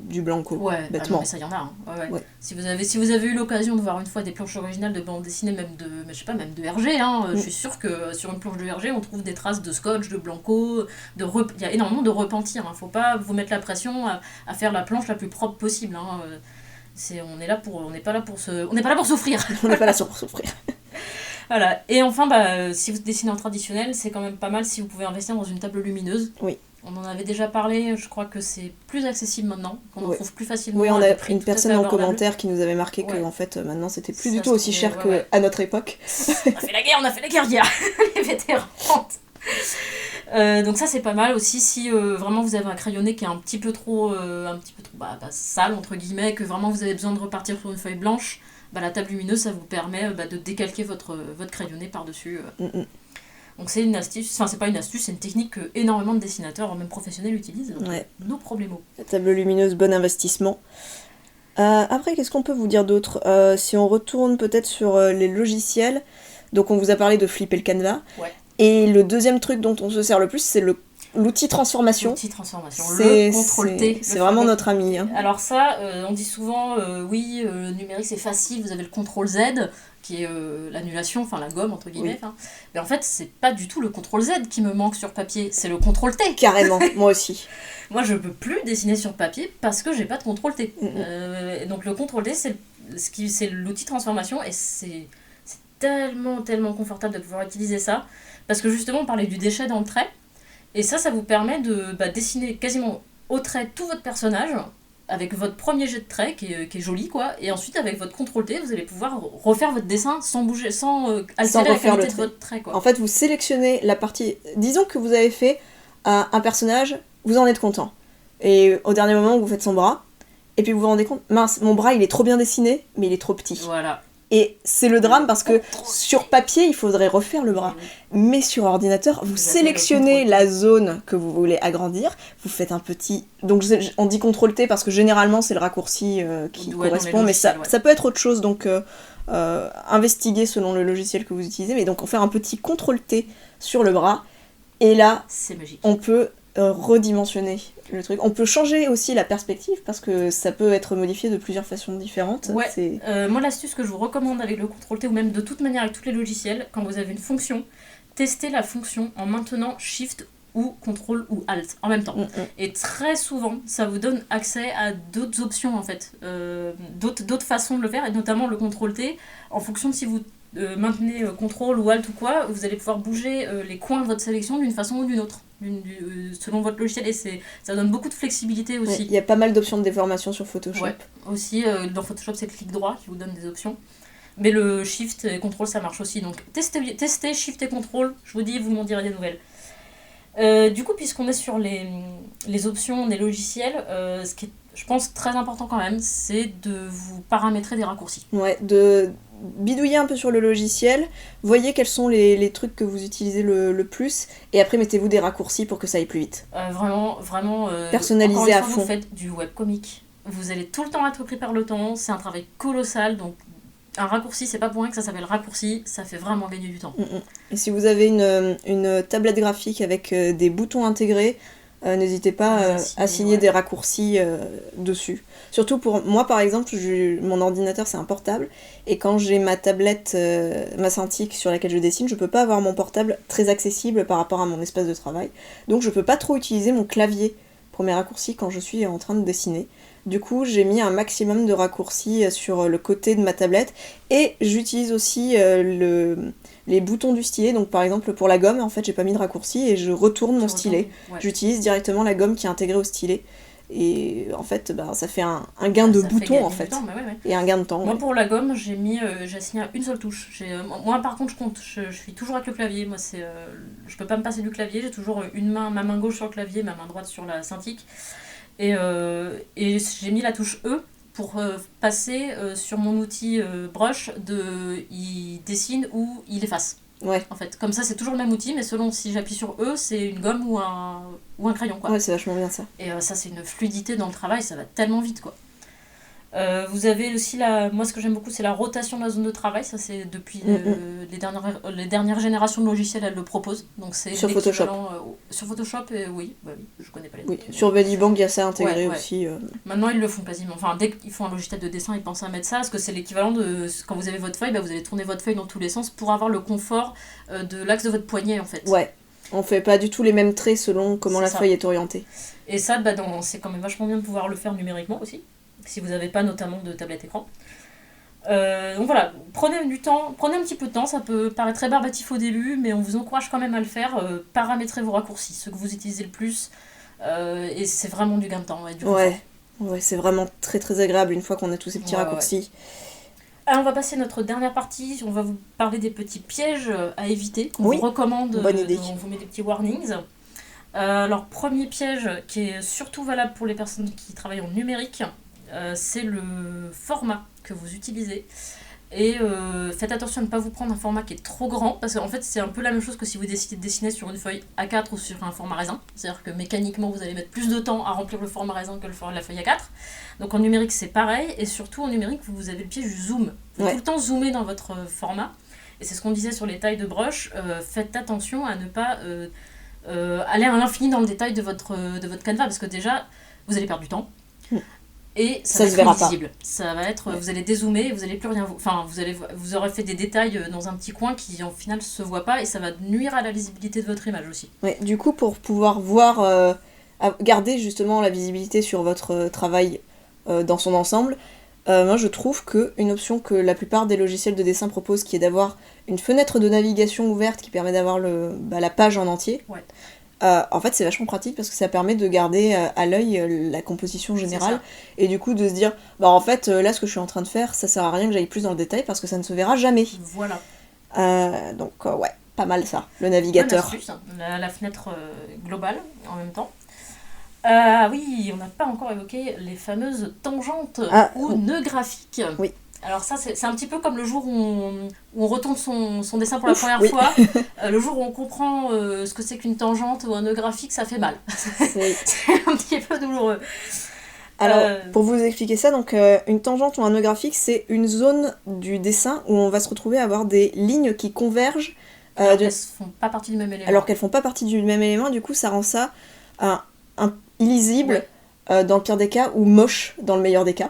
du Blanco, bêtement. Mais ça y en a, hein. Ouais. Si vous avez eu l'occasion de voir une fois des planches originales de bande dessinée, même de Hergé, hein, je suis sûre que sur une planche de Hergé, on trouve des traces de scotch, de Blanco, il y a énormément de repentir, hein. Faut pas vous mettre la pression à faire la planche la plus propre possible, hein. On n'est pas là pour souffrir. On n'est pas là pour souffrir. Voilà. Et enfin, si vous dessinez en traditionnel, c'est quand même pas mal si vous pouvez investir dans une table lumineuse. Oui. On en avait déjà parlé, je crois que c'est plus accessible maintenant, qu'on en trouve plus facilement. Oui, on a une personne en commentaire qui nous avait marqué que en fait, maintenant c'était plus du tout aussi cher qu'à notre époque. On a fait la guerre hier, les vétérans. Donc ça c'est pas mal aussi si vraiment vous avez un crayonné qui est un petit peu trop sale entre guillemets, que vraiment vous avez besoin de repartir sur une feuille blanche, la table lumineuse ça vous permet de décalquer votre crayonné par-dessus. Donc c'est une astuce, enfin c'est pas une astuce, c'est une technique que énormément de dessinateurs, même professionnels, utilisent. Donc no problemo. La table lumineuse, bon investissement. Après, qu'est-ce qu'on peut vous dire d'autre ? Si on retourne peut-être sur les logiciels, donc on vous a parlé de flipper le canevas. Ouais. Et le deuxième truc dont on se sert le plus, c'est l'outil transformation. Le contrôle-T. C'est vraiment notre ami. Hein. Alors ça, on dit souvent, le numérique c'est facile, vous avez le contrôle Z, qui est l'annulation, enfin la gomme entre guillemets. Oui. Mais en fait, c'est pas du tout le contrôle Z qui me manque sur papier, c'est le contrôle T. Carrément, moi aussi. Moi, je peux plus dessiner sur papier parce que j'ai pas de contrôle T. Donc le contrôle T, c'est l'outil transformation et c'est tellement, tellement confortable de pouvoir utiliser ça. Parce que justement, on parlait du déchet dans le trait. Et ça vous permet de dessiner quasiment au trait tout votre personnage avec votre premier jet de trait qui est joli, quoi. Et ensuite, avec votre contrôle T, vous allez pouvoir refaire votre dessin sans bouger, sans altérer la qualité de votre trait, quoi. En fait, vous sélectionnez la partie... Disons que vous avez fait un personnage, vous en êtes content. Et au dernier moment, vous faites son bras. Et puis vous vous rendez compte, mince, mon bras, il est trop bien dessiné, mais il est trop petit. Voilà. Et c'est le drame parce que sur papier, il faudrait refaire le bras. Mais sur ordinateur, vous sélectionnez la zone que vous voulez agrandir, vous faites un petit... Donc on dit CTRL-T parce que généralement c'est le raccourci qui correspond, mais ça peut être autre chose, donc investiguez selon le logiciel que vous utilisez. Mais donc on fait un petit CTRL-T sur le bras, et là, c'est magique. On peut redimensionner le truc. On peut changer aussi la perspective parce que ça peut être modifié de plusieurs façons différentes. Ouais. Moi, l'astuce que je vous recommande avec le CTRL-T ou même de toute manière avec tous les logiciels, quand vous avez une fonction, testez la fonction en maintenant Shift ou CTRL ou Alt en même temps. Et très souvent, ça vous donne accès à d'autres options en fait, d'autres façons de le faire, et notamment le CTRL-T, en fonction de si vous maintenez CTRL ou Alt ou quoi, vous allez pouvoir bouger les coins de votre sélection d'une façon ou d'une autre. Selon votre logiciel, et ça donne beaucoup de flexibilité aussi. Il y a pas mal d'options de déformation sur Photoshop. Ouais, aussi, dans Photoshop, c'est le clic droit qui vous donne des options. Mais le Shift et CTRL, ça marche aussi. Donc testez Shift et CTRL, je vous dis, vous m'en direz des nouvelles. Du coup, puisqu'on est sur les options des logiciels, ce qui est, je pense, très important quand même, c'est de vous paramétrer des raccourcis. Ouais, de bidouiller un peu sur le logiciel, voyez quels sont les trucs que vous utilisez le plus, et après mettez-vous des raccourcis pour que ça aille plus vite. Vraiment, personnalisé à fond. Vous faites du webcomic, vous allez tout le temps être pris par le temps, c'est un travail colossal, donc un raccourci, c'est pas pour rien que ça s'appelle raccourci, ça fait vraiment gagner du temps. Et si vous avez une tablette graphique avec des boutons intégrés, n'hésitez pas à signer des raccourcis dessus. Surtout pour moi, par exemple, mon ordinateur c'est un portable, et quand j'ai ma tablette, ma Cintiq sur laquelle je dessine, je peux pas avoir mon portable très accessible par rapport à mon espace de travail. Donc je peux pas trop utiliser mon clavier pour mes raccourcis quand je suis en train de dessiner. Du coup, j'ai mis un maximum de raccourcis sur le côté de ma tablette, et j'utilise aussi les boutons du stylet. Donc par exemple pour la gomme, en fait j'ai pas mis de raccourci et je retourne mon stylet. Ouais. J'utilise directement la gomme qui est intégrée au stylet. Et en fait, ça fait un gain de bouton, en fait. Et un gain de temps. Moi, pour la gomme, j'ai assigné à une seule touche. Moi, par contre, je suis toujours avec le clavier. Moi, je peux pas me passer du clavier. J'ai toujours ma main gauche sur le clavier, ma main droite sur la Cintiq. Et j'ai mis la touche E pour passer sur mon outil brush il dessine ou il efface. Ouais. En fait, comme ça, c'est toujours le même outil, mais selon si j'appuie sur E, c'est une gomme ou un crayon, quoi. Ouais, c'est vachement bien ça. Et ça, c'est une fluidité dans le travail, ça va tellement vite, quoi. Vous avez aussi moi ce que j'aime beaucoup, c'est la rotation de la zone de travail. Ça, c'est depuis les dernières générations de logiciels, elles le proposent. Donc c'est sur Photoshop. Sur Photoshop, oui, je connais pas les oui. Sur Valibang, il y a ça intégré aussi. Maintenant ils le font quasiment. Enfin, dès qu'ils font un logiciel de dessin, ils pensent à mettre ça, parce que c'est l'équivalent de quand vous avez votre feuille, vous allez tourner votre feuille dans tous les sens pour avoir le confort de l'axe de votre poignet, en fait. Ouais. On fait pas du tout les mêmes traits selon comment la feuille est orientée. Et ça, c'est quand même vachement bien de pouvoir le faire numériquement aussi, si vous n'avez pas notamment de tablette écran. Donc voilà, prenez du temps, prenez un petit peu de temps, ça peut paraître très barbatif au début, mais on vous encourage quand même à le faire. Paramétrez vos raccourcis, ceux que vous utilisez le plus, et c'est vraiment du gain de temps. Et du ouais, c'est vraiment très très agréable une fois qu'on a tous ces petits raccourcis. Alors on va passer à notre dernière partie, on va vous parler des petits pièges à éviter, qu'on vous recommande. Bonne idée. On vous met des petits warnings. Alors premier piège qui est surtout valable pour les personnes qui travaillent en numérique, c'est le format que vous utilisez. Et faites attention à ne pas vous prendre un format qui est trop grand, parce qu'en fait c'est un peu la même chose que si vous décidez de dessiner sur une feuille A4 ou sur un format raisin. C'est-à-dire que mécaniquement vous allez mettre plus de temps à remplir le format raisin que la feuille A4. Donc en numérique c'est pareil, et surtout en numérique vous avez le piège du zoom. Vous pouvez tout le temps zoomer dans votre format, et c'est ce qu'on disait sur les tailles de brush. Faites attention à ne pas aller à l'infini dans le détail de votre canevas, parce que déjà vous allez perdre du temps. Et ça va être invisible. Ça va être, vous allez dézoomer, vous allez plus rien enfin vous aurez fait des détails dans un petit coin qui en final se voit pas, et ça va nuire à la lisibilité de votre image aussi. Ouais, du coup pour pouvoir voir garder justement la visibilité sur votre travail dans son ensemble, moi je trouve qu'une option que la plupart des logiciels de dessin proposent, qui est d'avoir une fenêtre de navigation ouverte qui permet d'avoir la page en entier. Ouais. En fait c'est vachement pratique parce que ça permet de garder à l'œil la composition générale, et du coup de se dire en fait là ce que je suis en train de faire, ça sert à rien que j'aille plus dans le détail parce que ça ne se verra jamais. Voilà. Donc ouais, pas mal ça, le navigateur. Astuce, la fenêtre globale en même temps. Oui, on n'a pas encore évoqué les fameuses tangentes ou nœuds graphiques. Oui. Alors ça, c'est un petit peu comme le jour où on retourne son dessin pour la première fois. Le jour où on comprend ce que c'est qu'une tangente ou un nœud graphique, ça fait mal. C'est un petit peu douloureux. Alors, pour vous expliquer ça, donc une tangente ou un nœud graphique, c'est une zone du dessin où on va se retrouver à avoir des lignes qui convergent. Alors qu'elles ne font pas partie du même élément. Alors qu'elles font pas partie du même élément, du coup ça rend ça illisible dans le pire des cas, ou moche dans le meilleur des cas.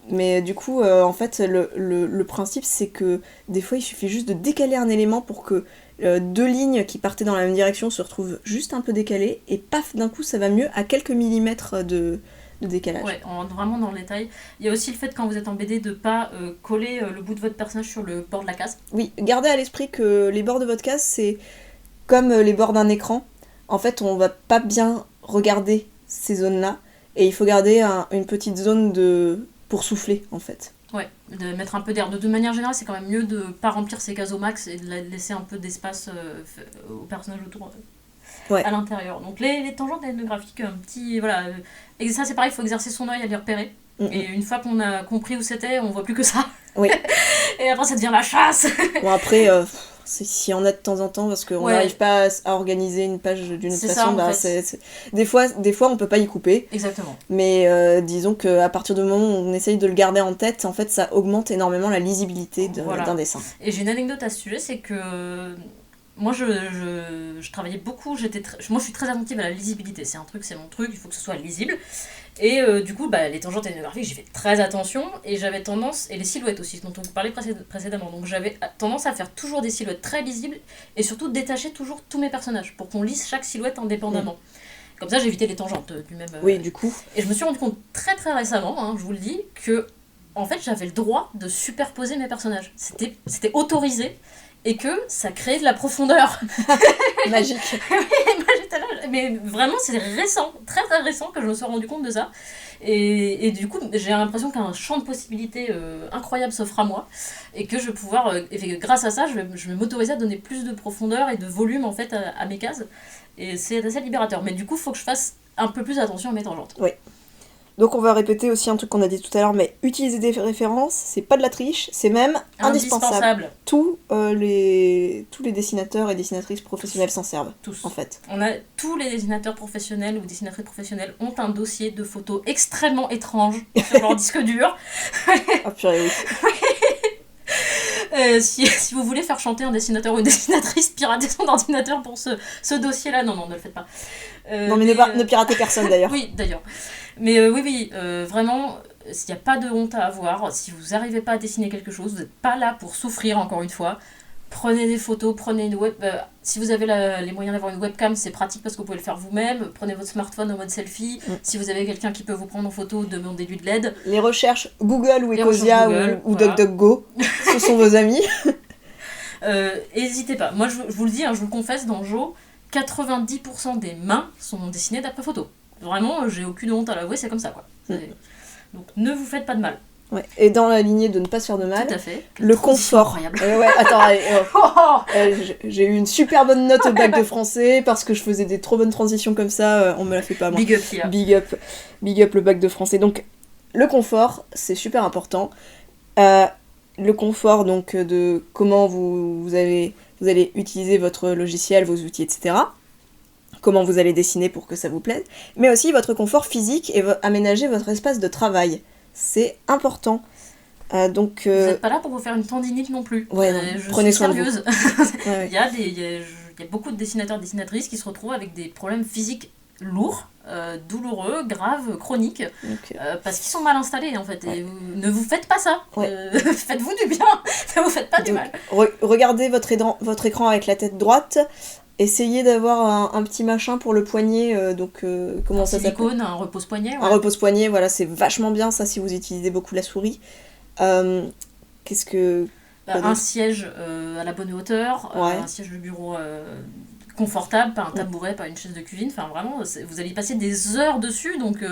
Mais du coup, en fait, le principe, c'est que des fois, il suffit juste de décaler un élément pour que deux lignes qui partaient dans la même direction se retrouvent juste un peu décalées, et paf, d'un coup, ça va mieux à quelques millimètres de décalage. Ouais, on rentre vraiment dans le détail. Il y a aussi le fait, quand vous êtes en BD, de ne pas coller le bout de votre personnage sur le bord de la case. Oui, gardez à l'esprit que les bords de votre case, c'est comme les bords d'un écran. En fait, on va pas bien regarder ces zones-là, et il faut garder une petite zone pour souffler, en fait. Ouais, de mettre un peu d'air. De manière générale, c'est quand même mieux de pas remplir ses cases au max et de laisser un peu d'espace au personnage autour, à l'intérieur. Donc les tangentes et les nœuds graphiques, un petit... Voilà. Et ça, c'est pareil, il faut exercer son œil à les repérer. Et une fois qu'on a compris où c'était, on voit plus que ça. Oui. Et après, ça devient la chasse. Bon, après... s'il y en a de temps en temps, parce qu'on n'arrive pas à organiser une page d'une autre façon, Des fois on peut pas y couper. Exactement. Mais disons qu'à partir du moment où on essaye de le garder en tête, en fait ça augmente énormément la lisibilité d'un dessin. Et j'ai une anecdote à ce sujet, c'est que moi je travaillais beaucoup, moi je suis très attentive à la lisibilité, c'est mon truc, il faut que ce soit lisible. Et du coup, les tangentes et les nœuds graphiques, j'y fais très attention, et j'avais tendance, et les silhouettes aussi, dont on parlait précédemment, donc j'avais tendance à faire toujours des silhouettes très lisibles, et surtout détacher toujours tous mes personnages, pour qu'on lise chaque silhouette indépendamment. Comme ça, j'évitais les tangentes du même... Oui, du coup. Et je me suis rendu compte très très récemment, je vous le dis, que en fait j'avais le droit de superposer mes personnages. C'était autorisé. et que ça crée de la profondeur. Magique. Oui, moi j'étais là, mais vraiment c'est récent, très très récent que je me suis rendu compte de ça. Et du coup, j'ai l'impression qu'un champ de possibilités incroyable s'offre à moi et que je vais pouvoir, et grâce à ça, je vais m'autoriser à donner plus de profondeur et de volume en fait à mes cases. Et c'est assez libérateur. Mais du coup, il faut que je fasse un peu plus attention à mes tangentes. Oui. Donc on va répéter aussi un truc qu'on a dit tout à l'heure, mais utiliser des références, c'est pas de la triche, c'est même indispensable. Tous les dessinateurs et dessinatrices professionnels s'en servent. Tous. En fait. Tous les dessinateurs professionnels ou dessinatrices professionnelles ont un dossier de photos extrêmement étrange sur leur disque dur. Ah purée, oui. Si vous voulez faire chanter un dessinateur ou une dessinatrice, piratez son ordinateur pour ce dossier-là. Non, ne le faites pas. Non, mais ne piratez personne d'ailleurs. Oui, d'ailleurs. Mais oui, vraiment, s'il n'y a pas de honte à avoir, si vous n'arrivez pas à dessiner quelque chose, vous n'êtes pas là pour souffrir, encore une fois. Prenez des photos, prenez une web... si vous avez les moyens d'avoir une webcam, c'est pratique parce que vous pouvez le faire vous-même. Prenez votre smartphone en mode selfie. Si vous avez quelqu'un qui peut vous prendre en photo, demandez-lui de l'aide. Les recherches Google ou Ecosia ou voilà. DuckDuckGo, ce sont vos amis. N'hésitez pas. Moi, je vous le dis, je vous le confesse, dans Jo, 90% des mains sont dessinées d'après photo. Vraiment, j'ai aucune honte à l'avouer, c'est comme ça, quoi. Donc, ne vous faites pas de mal. Ouais. Et dans la lignée de ne pas se faire de mal, tout à fait. Le confort. Ouais, attends, j'ai eu une super bonne note au bac de français parce que je faisais des trop bonnes transitions comme ça, on me la fait pas moi. Big up, yeah. Big up le bac de français. Donc, le confort, c'est super important. Le confort, donc, de comment vous allez utiliser votre logiciel, vos outils, etc. Comment vous allez dessiner pour que ça vous plaise. Mais aussi votre confort physique et aménager votre espace de travail. C'est important. Donc, vous n'êtes pas là pour vous faire une tendinite non plus. Ouais, prenez soin de vous. Il y a beaucoup de dessinateurs et dessinatrices qui se retrouvent avec des problèmes physiques lourds, douloureux, graves, chroniques, parce qu'ils sont mal installés en fait. Et ne vous faites pas ça. Faites-vous du bien, ne vous faites pas du mal. Regardez votre écran avec la tête droite. Essayez d'avoir un petit machin pour le poignet, comment ça s'appelle ? Un repose-poignet. Ouais. Un repose-poignet, voilà, c'est vachement bien ça si vous utilisez beaucoup la souris. Qu'est-ce que... un siège à la bonne hauteur, un siège de bureau confortable, pas un tabouret, pas une chaise de cuisine, enfin vraiment, vous allez y passer des heures dessus, donc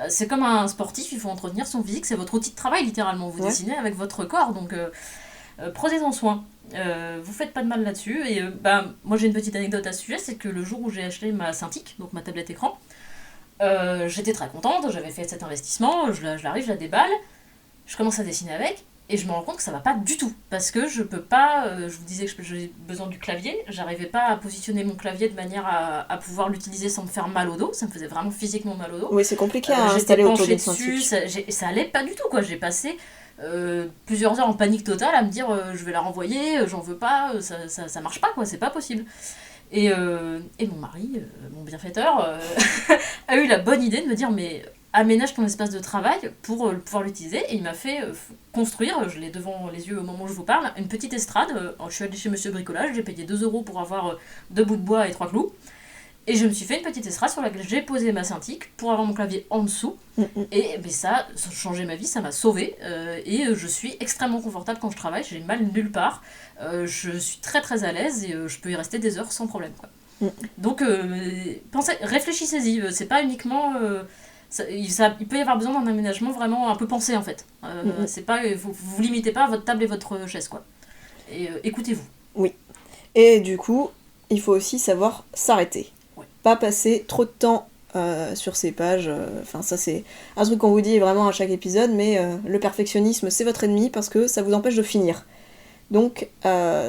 c'est comme un sportif, il faut entretenir son physique, c'est votre outil de travail littéralement, vous dessinez avec votre corps, donc prenez-en soin. Vous faites pas de mal là-dessus et moi j'ai une petite anecdote à ce sujet, c'est que le jour où j'ai acheté ma Cintiq, donc ma tablette écran, j'étais très contente, j'avais fait cet investissement, je la déballe, je commence à dessiner avec et je me rends compte que ça va pas du tout parce que je peux pas, je vous disais que j'ai besoin du clavier, j'arrivais pas à positionner mon clavier de manière à pouvoir l'utiliser sans me faire mal au dos, ça me faisait vraiment physiquement mal au dos. Oui, c'est compliqué à installer autour d'une Cintiq. Ça allait pas du tout quoi, j'ai passé plusieurs heures en panique totale à me dire je vais la renvoyer, j'en veux pas, ça marche pas quoi, c'est pas possible. Et mon mari, mon bienfaiteur, a eu la bonne idée de me dire mais aménage ton espace de travail pour pouvoir l'utiliser, et il m'a fait construire, je l'ai devant les yeux au moment où je vous parle, une petite estrade. Je suis allée chez Monsieur Bricolage, j'ai payé 2 € pour avoir 2 bouts de bois et 3 clous. Et je me suis fait une petite estrade sur laquelle j'ai posé ma Cintiq pour avoir mon clavier en dessous. Et ça a changé ma vie, ça m'a sauvée. Et je suis extrêmement confortable quand je travaille, j'ai mal nulle part. Je suis très très à l'aise et je peux y rester des heures sans problème, quoi. Donc réfléchissez-y, c'est pas uniquement... il peut y avoir besoin d'un aménagement vraiment un peu pensé en fait. C'est pas, vous limitez pas à votre table et votre chaise, quoi. Et écoutez-vous. Oui. Et du coup, il faut aussi savoir s'arrêter. Pas passer trop de temps sur ces pages. Enfin, ça c'est un truc qu'on vous dit vraiment à chaque épisode, mais le perfectionnisme c'est votre ennemi parce que ça vous empêche de finir. Donc,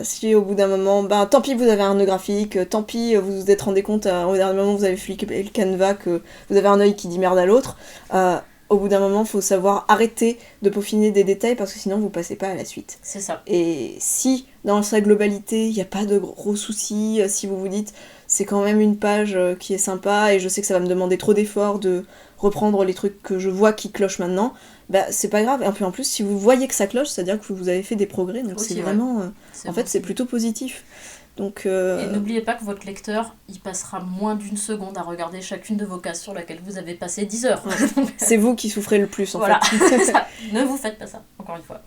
si au bout d'un moment, tant pis vous avez un nœud graphique, tant pis vous vous êtes rendu compte au dernier moment vous avez fliqué le canevas que vous avez un œil qui dit merde à l'autre, au bout d'un moment il faut savoir arrêter de peaufiner des détails parce que sinon vous passez pas à la suite. C'est ça. Et si dans sa globalité il n'y a pas de gros soucis, si vous vous dites c'est quand même une page qui est sympa et je sais que ça va me demander trop d'efforts de reprendre les trucs que je vois qui clochent maintenant, c'est pas grave. Et puis en plus, si vous voyez que ça cloche, c'est-à-dire que vous avez fait des progrès, donc aussi, c'est vraiment... c'est plutôt positif. Donc, Et n'oubliez pas que votre lecteur, il passera moins d'1 seconde à regarder chacune de vos cases sur laquelle vous avez passé 10 heures. C'est vous qui souffrez le plus, en fait. Ça. Ne vous faites pas ça, encore une fois.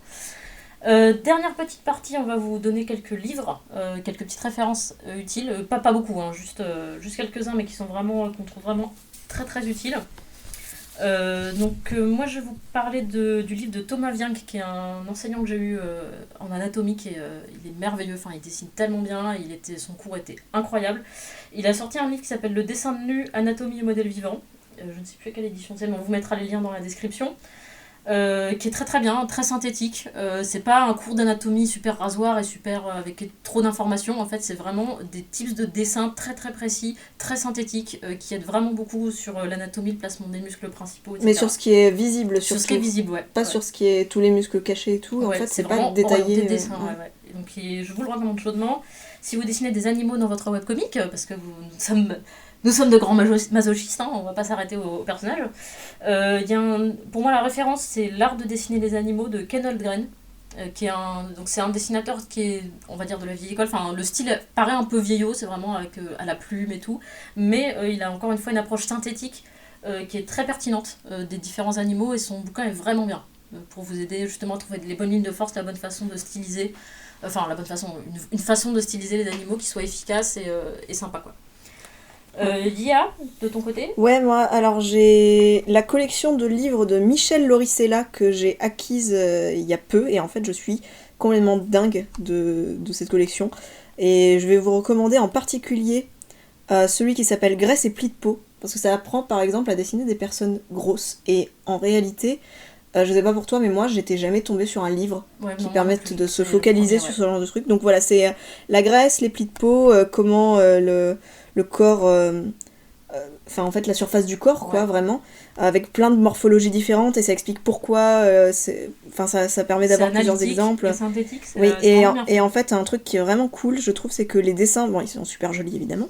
Dernière petite partie, on va vous donner quelques livres, quelques petites références utiles, pas beaucoup, hein, juste quelques-uns, mais qui sont vraiment, qu'on trouve vraiment très très utiles. Moi je vais vous parler du livre de Thomas Viank, qui est un enseignant que j'ai eu en anatomie, il est merveilleux, enfin il dessine tellement bien, son cours était incroyable. Il a sorti un livre qui s'appelle Le dessin de nu, anatomie et modèle vivant. Je ne sais plus à quelle édition c'est, mais on vous mettra les liens dans la description. Qui est très très bien, très synthétique. C'est pas un cours d'anatomie super rasoir et super avec trop d'informations. En fait, c'est vraiment des types de dessins très très précis, très synthétiques, qui aident vraiment beaucoup sur l'anatomie, le placement des muscles principaux, etc. Mais sur ce qui est visible, sur ce qui est visible, ouais. Pas sur ce qui est tous les muscles cachés et tout. Ouais, en fait, c'est pas vraiment détaillé. Des dessins, ouais. Donc, je vous le recommande chaudement. Si vous dessinez des animaux dans votre webcomic, parce que nous sommes de grands masochistes, hein, on va pas s'arrêter aux personnages. Pour moi, la référence, c'est L'art de dessiner les animaux de Ken Oldgren, donc c'est un dessinateur qui est, on va dire, de la vieille école. Enfin, le style paraît un peu vieillot, c'est vraiment avec, à la plume et tout, mais il a encore une fois une approche synthétique qui est très pertinente des différents animaux, et son bouquin est vraiment bien pour vous aider justement à trouver les bonnes lignes de force, la bonne façon de styliser, la bonne façon, une façon de styliser les animaux qui soit efficace et sympa, quoi. Lia, de ton côté? Ouais, moi, alors j'ai la collection de livres de Michel Lauricella que j'ai acquise il y a peu, et en fait je suis complètement dingue de cette collection. Et je vais vous recommander en particulier celui qui s'appelle Graisse et plis de peau, parce que ça apprend par exemple à dessiner des personnes grosses. Et en réalité, je sais pas pour toi, mais moi j'étais jamais tombée sur un livre qui permette de se focaliser sur ce genre de truc. Donc voilà, c'est la graisse, les plis de peau, comment le corps, en fait la surface du corps, quoi, vraiment, avec plein de morphologies différentes, et ça explique pourquoi, ça permet d'avoir plusieurs exemples. C'est synthétique, oui, et en fait un truc qui est vraiment cool, je trouve, c'est que les dessins, bon, ils sont super jolis évidemment,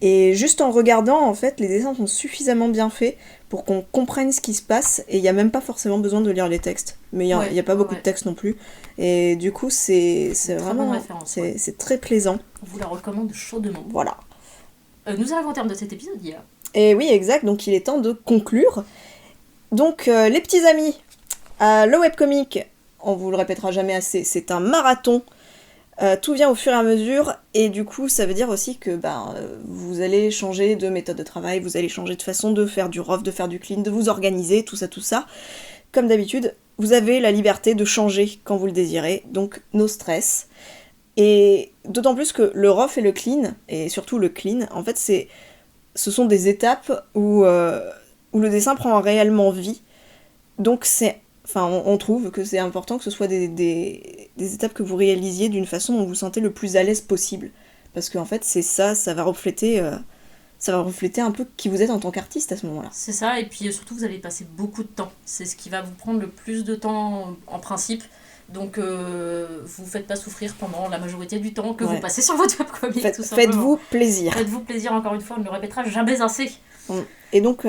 et juste en regardant, en fait, les dessins sont suffisamment bien faits pour qu'on comprenne ce qui se passe, et il n'y a même pas forcément besoin de lire les textes. Mais il n'y a pas beaucoup de textes non plus. Et du coup, c'est vraiment... C'est très plaisant. On vous la recommande chaudement. Voilà. Nous arrivons au terme de cet épisode, Lia. Et oui, exact, donc il est temps de conclure. Donc, les petits amis, le webcomic, on vous le répétera jamais assez, c'est un marathon. Tout vient au fur et à mesure, et du coup ça veut dire aussi que vous allez changer de méthode de travail, vous allez changer de façon de faire du rough, de faire du clean, de vous organiser, tout ça. Comme d'habitude, vous avez la liberté de changer quand vous le désirez, donc no stress. Et d'autant plus que le rough et le clean, et surtout le clean, en fait ce sont des étapes où le dessin prend réellement vie, donc on trouve que c'est important que ce soit des étapes que vous réalisiez d'une façon dont vous vous sentez le plus à l'aise possible. Parce qu'en fait, c'est ça va refléter un peu qui vous êtes en tant qu'artiste à ce moment-là. C'est ça, et puis surtout, vous allez passer beaucoup de temps. C'est ce qui va vous prendre le plus de temps en principe. Donc, vous faites pas souffrir pendant la majorité du temps que vous passez sur votre webcomic, tout simplement. Faites-vous plaisir. Faites-vous plaisir, encore une fois, on ne le répétera jamais assez. Et donc...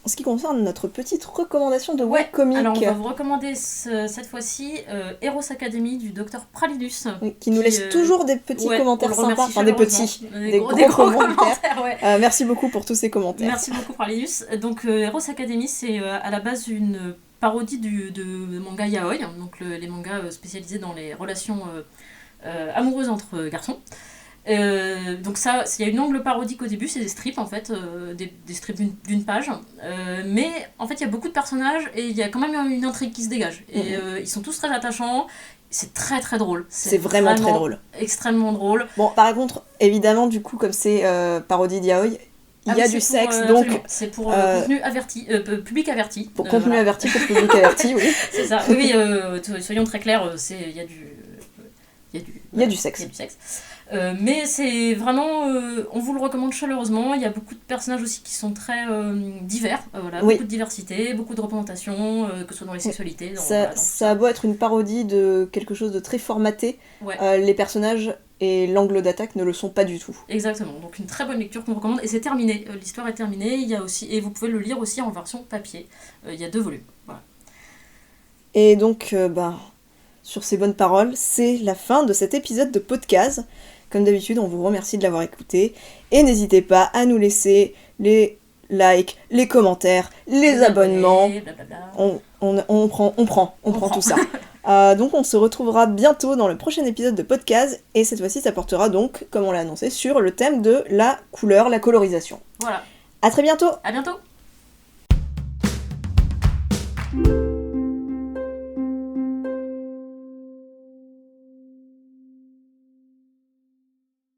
en ce qui concerne notre petite recommandation de webcomic... Alors on va vous recommander cette fois-ci Eros Academy du Dr Pralinus. Qui nous laisse toujours des petits commentaires sympas. Enfin des gros commentaires. Merci beaucoup pour tous ces commentaires. Merci beaucoup Pralinus. Donc Eros Academy, c'est à la base une parodie de manga yaoi, donc les mangas spécialisés dans les relations amoureuses entre garçons. Donc ça, il y a une angle parodique au début, c'est des strips en fait, des strips d'une page, mais en fait il y a beaucoup de personnages et il y a quand même une intrigue qui se dégage, et ils sont tous très attachants, c'est très très drôle. C'est vraiment très drôle. Extrêmement drôle. Bon, par contre, évidemment, du coup, comme c'est parodie d'yaoi, il y a du sexe, donc... C'est pour contenu averti, public averti. Pour contenu averti, pour public averti, oui. C'est ça, oui, soyons très clairs, il y a du sexe. Mais c'est vraiment, on vous le recommande chaleureusement. Il y a beaucoup de personnages aussi qui sont très divers, beaucoup de diversité, beaucoup de représentation, que ce soit dans les sexualités. Ça a beau être une parodie de quelque chose de très formaté, les personnages et l'angle d'attaque ne le sont pas du tout. Exactement, donc une très bonne lecture qu'on recommande, et c'est terminé, l'histoire est terminée, il y a aussi, et vous pouvez le lire aussi en version papier, il y a 2 volumes. Voilà. Et donc, sur ces bonnes paroles, c'est la fin de cet épisode de podcast. Comme d'habitude, on vous remercie de l'avoir écouté, et n'hésitez pas à nous laisser les likes, les commentaires, les abonnements. On prend tout ça. Donc on se retrouvera bientôt dans le prochain épisode de podcast, et cette fois-ci ça portera donc, comme on l'a annoncé, sur le thème de la couleur, la colorisation. Voilà. À très bientôt. À bientôt.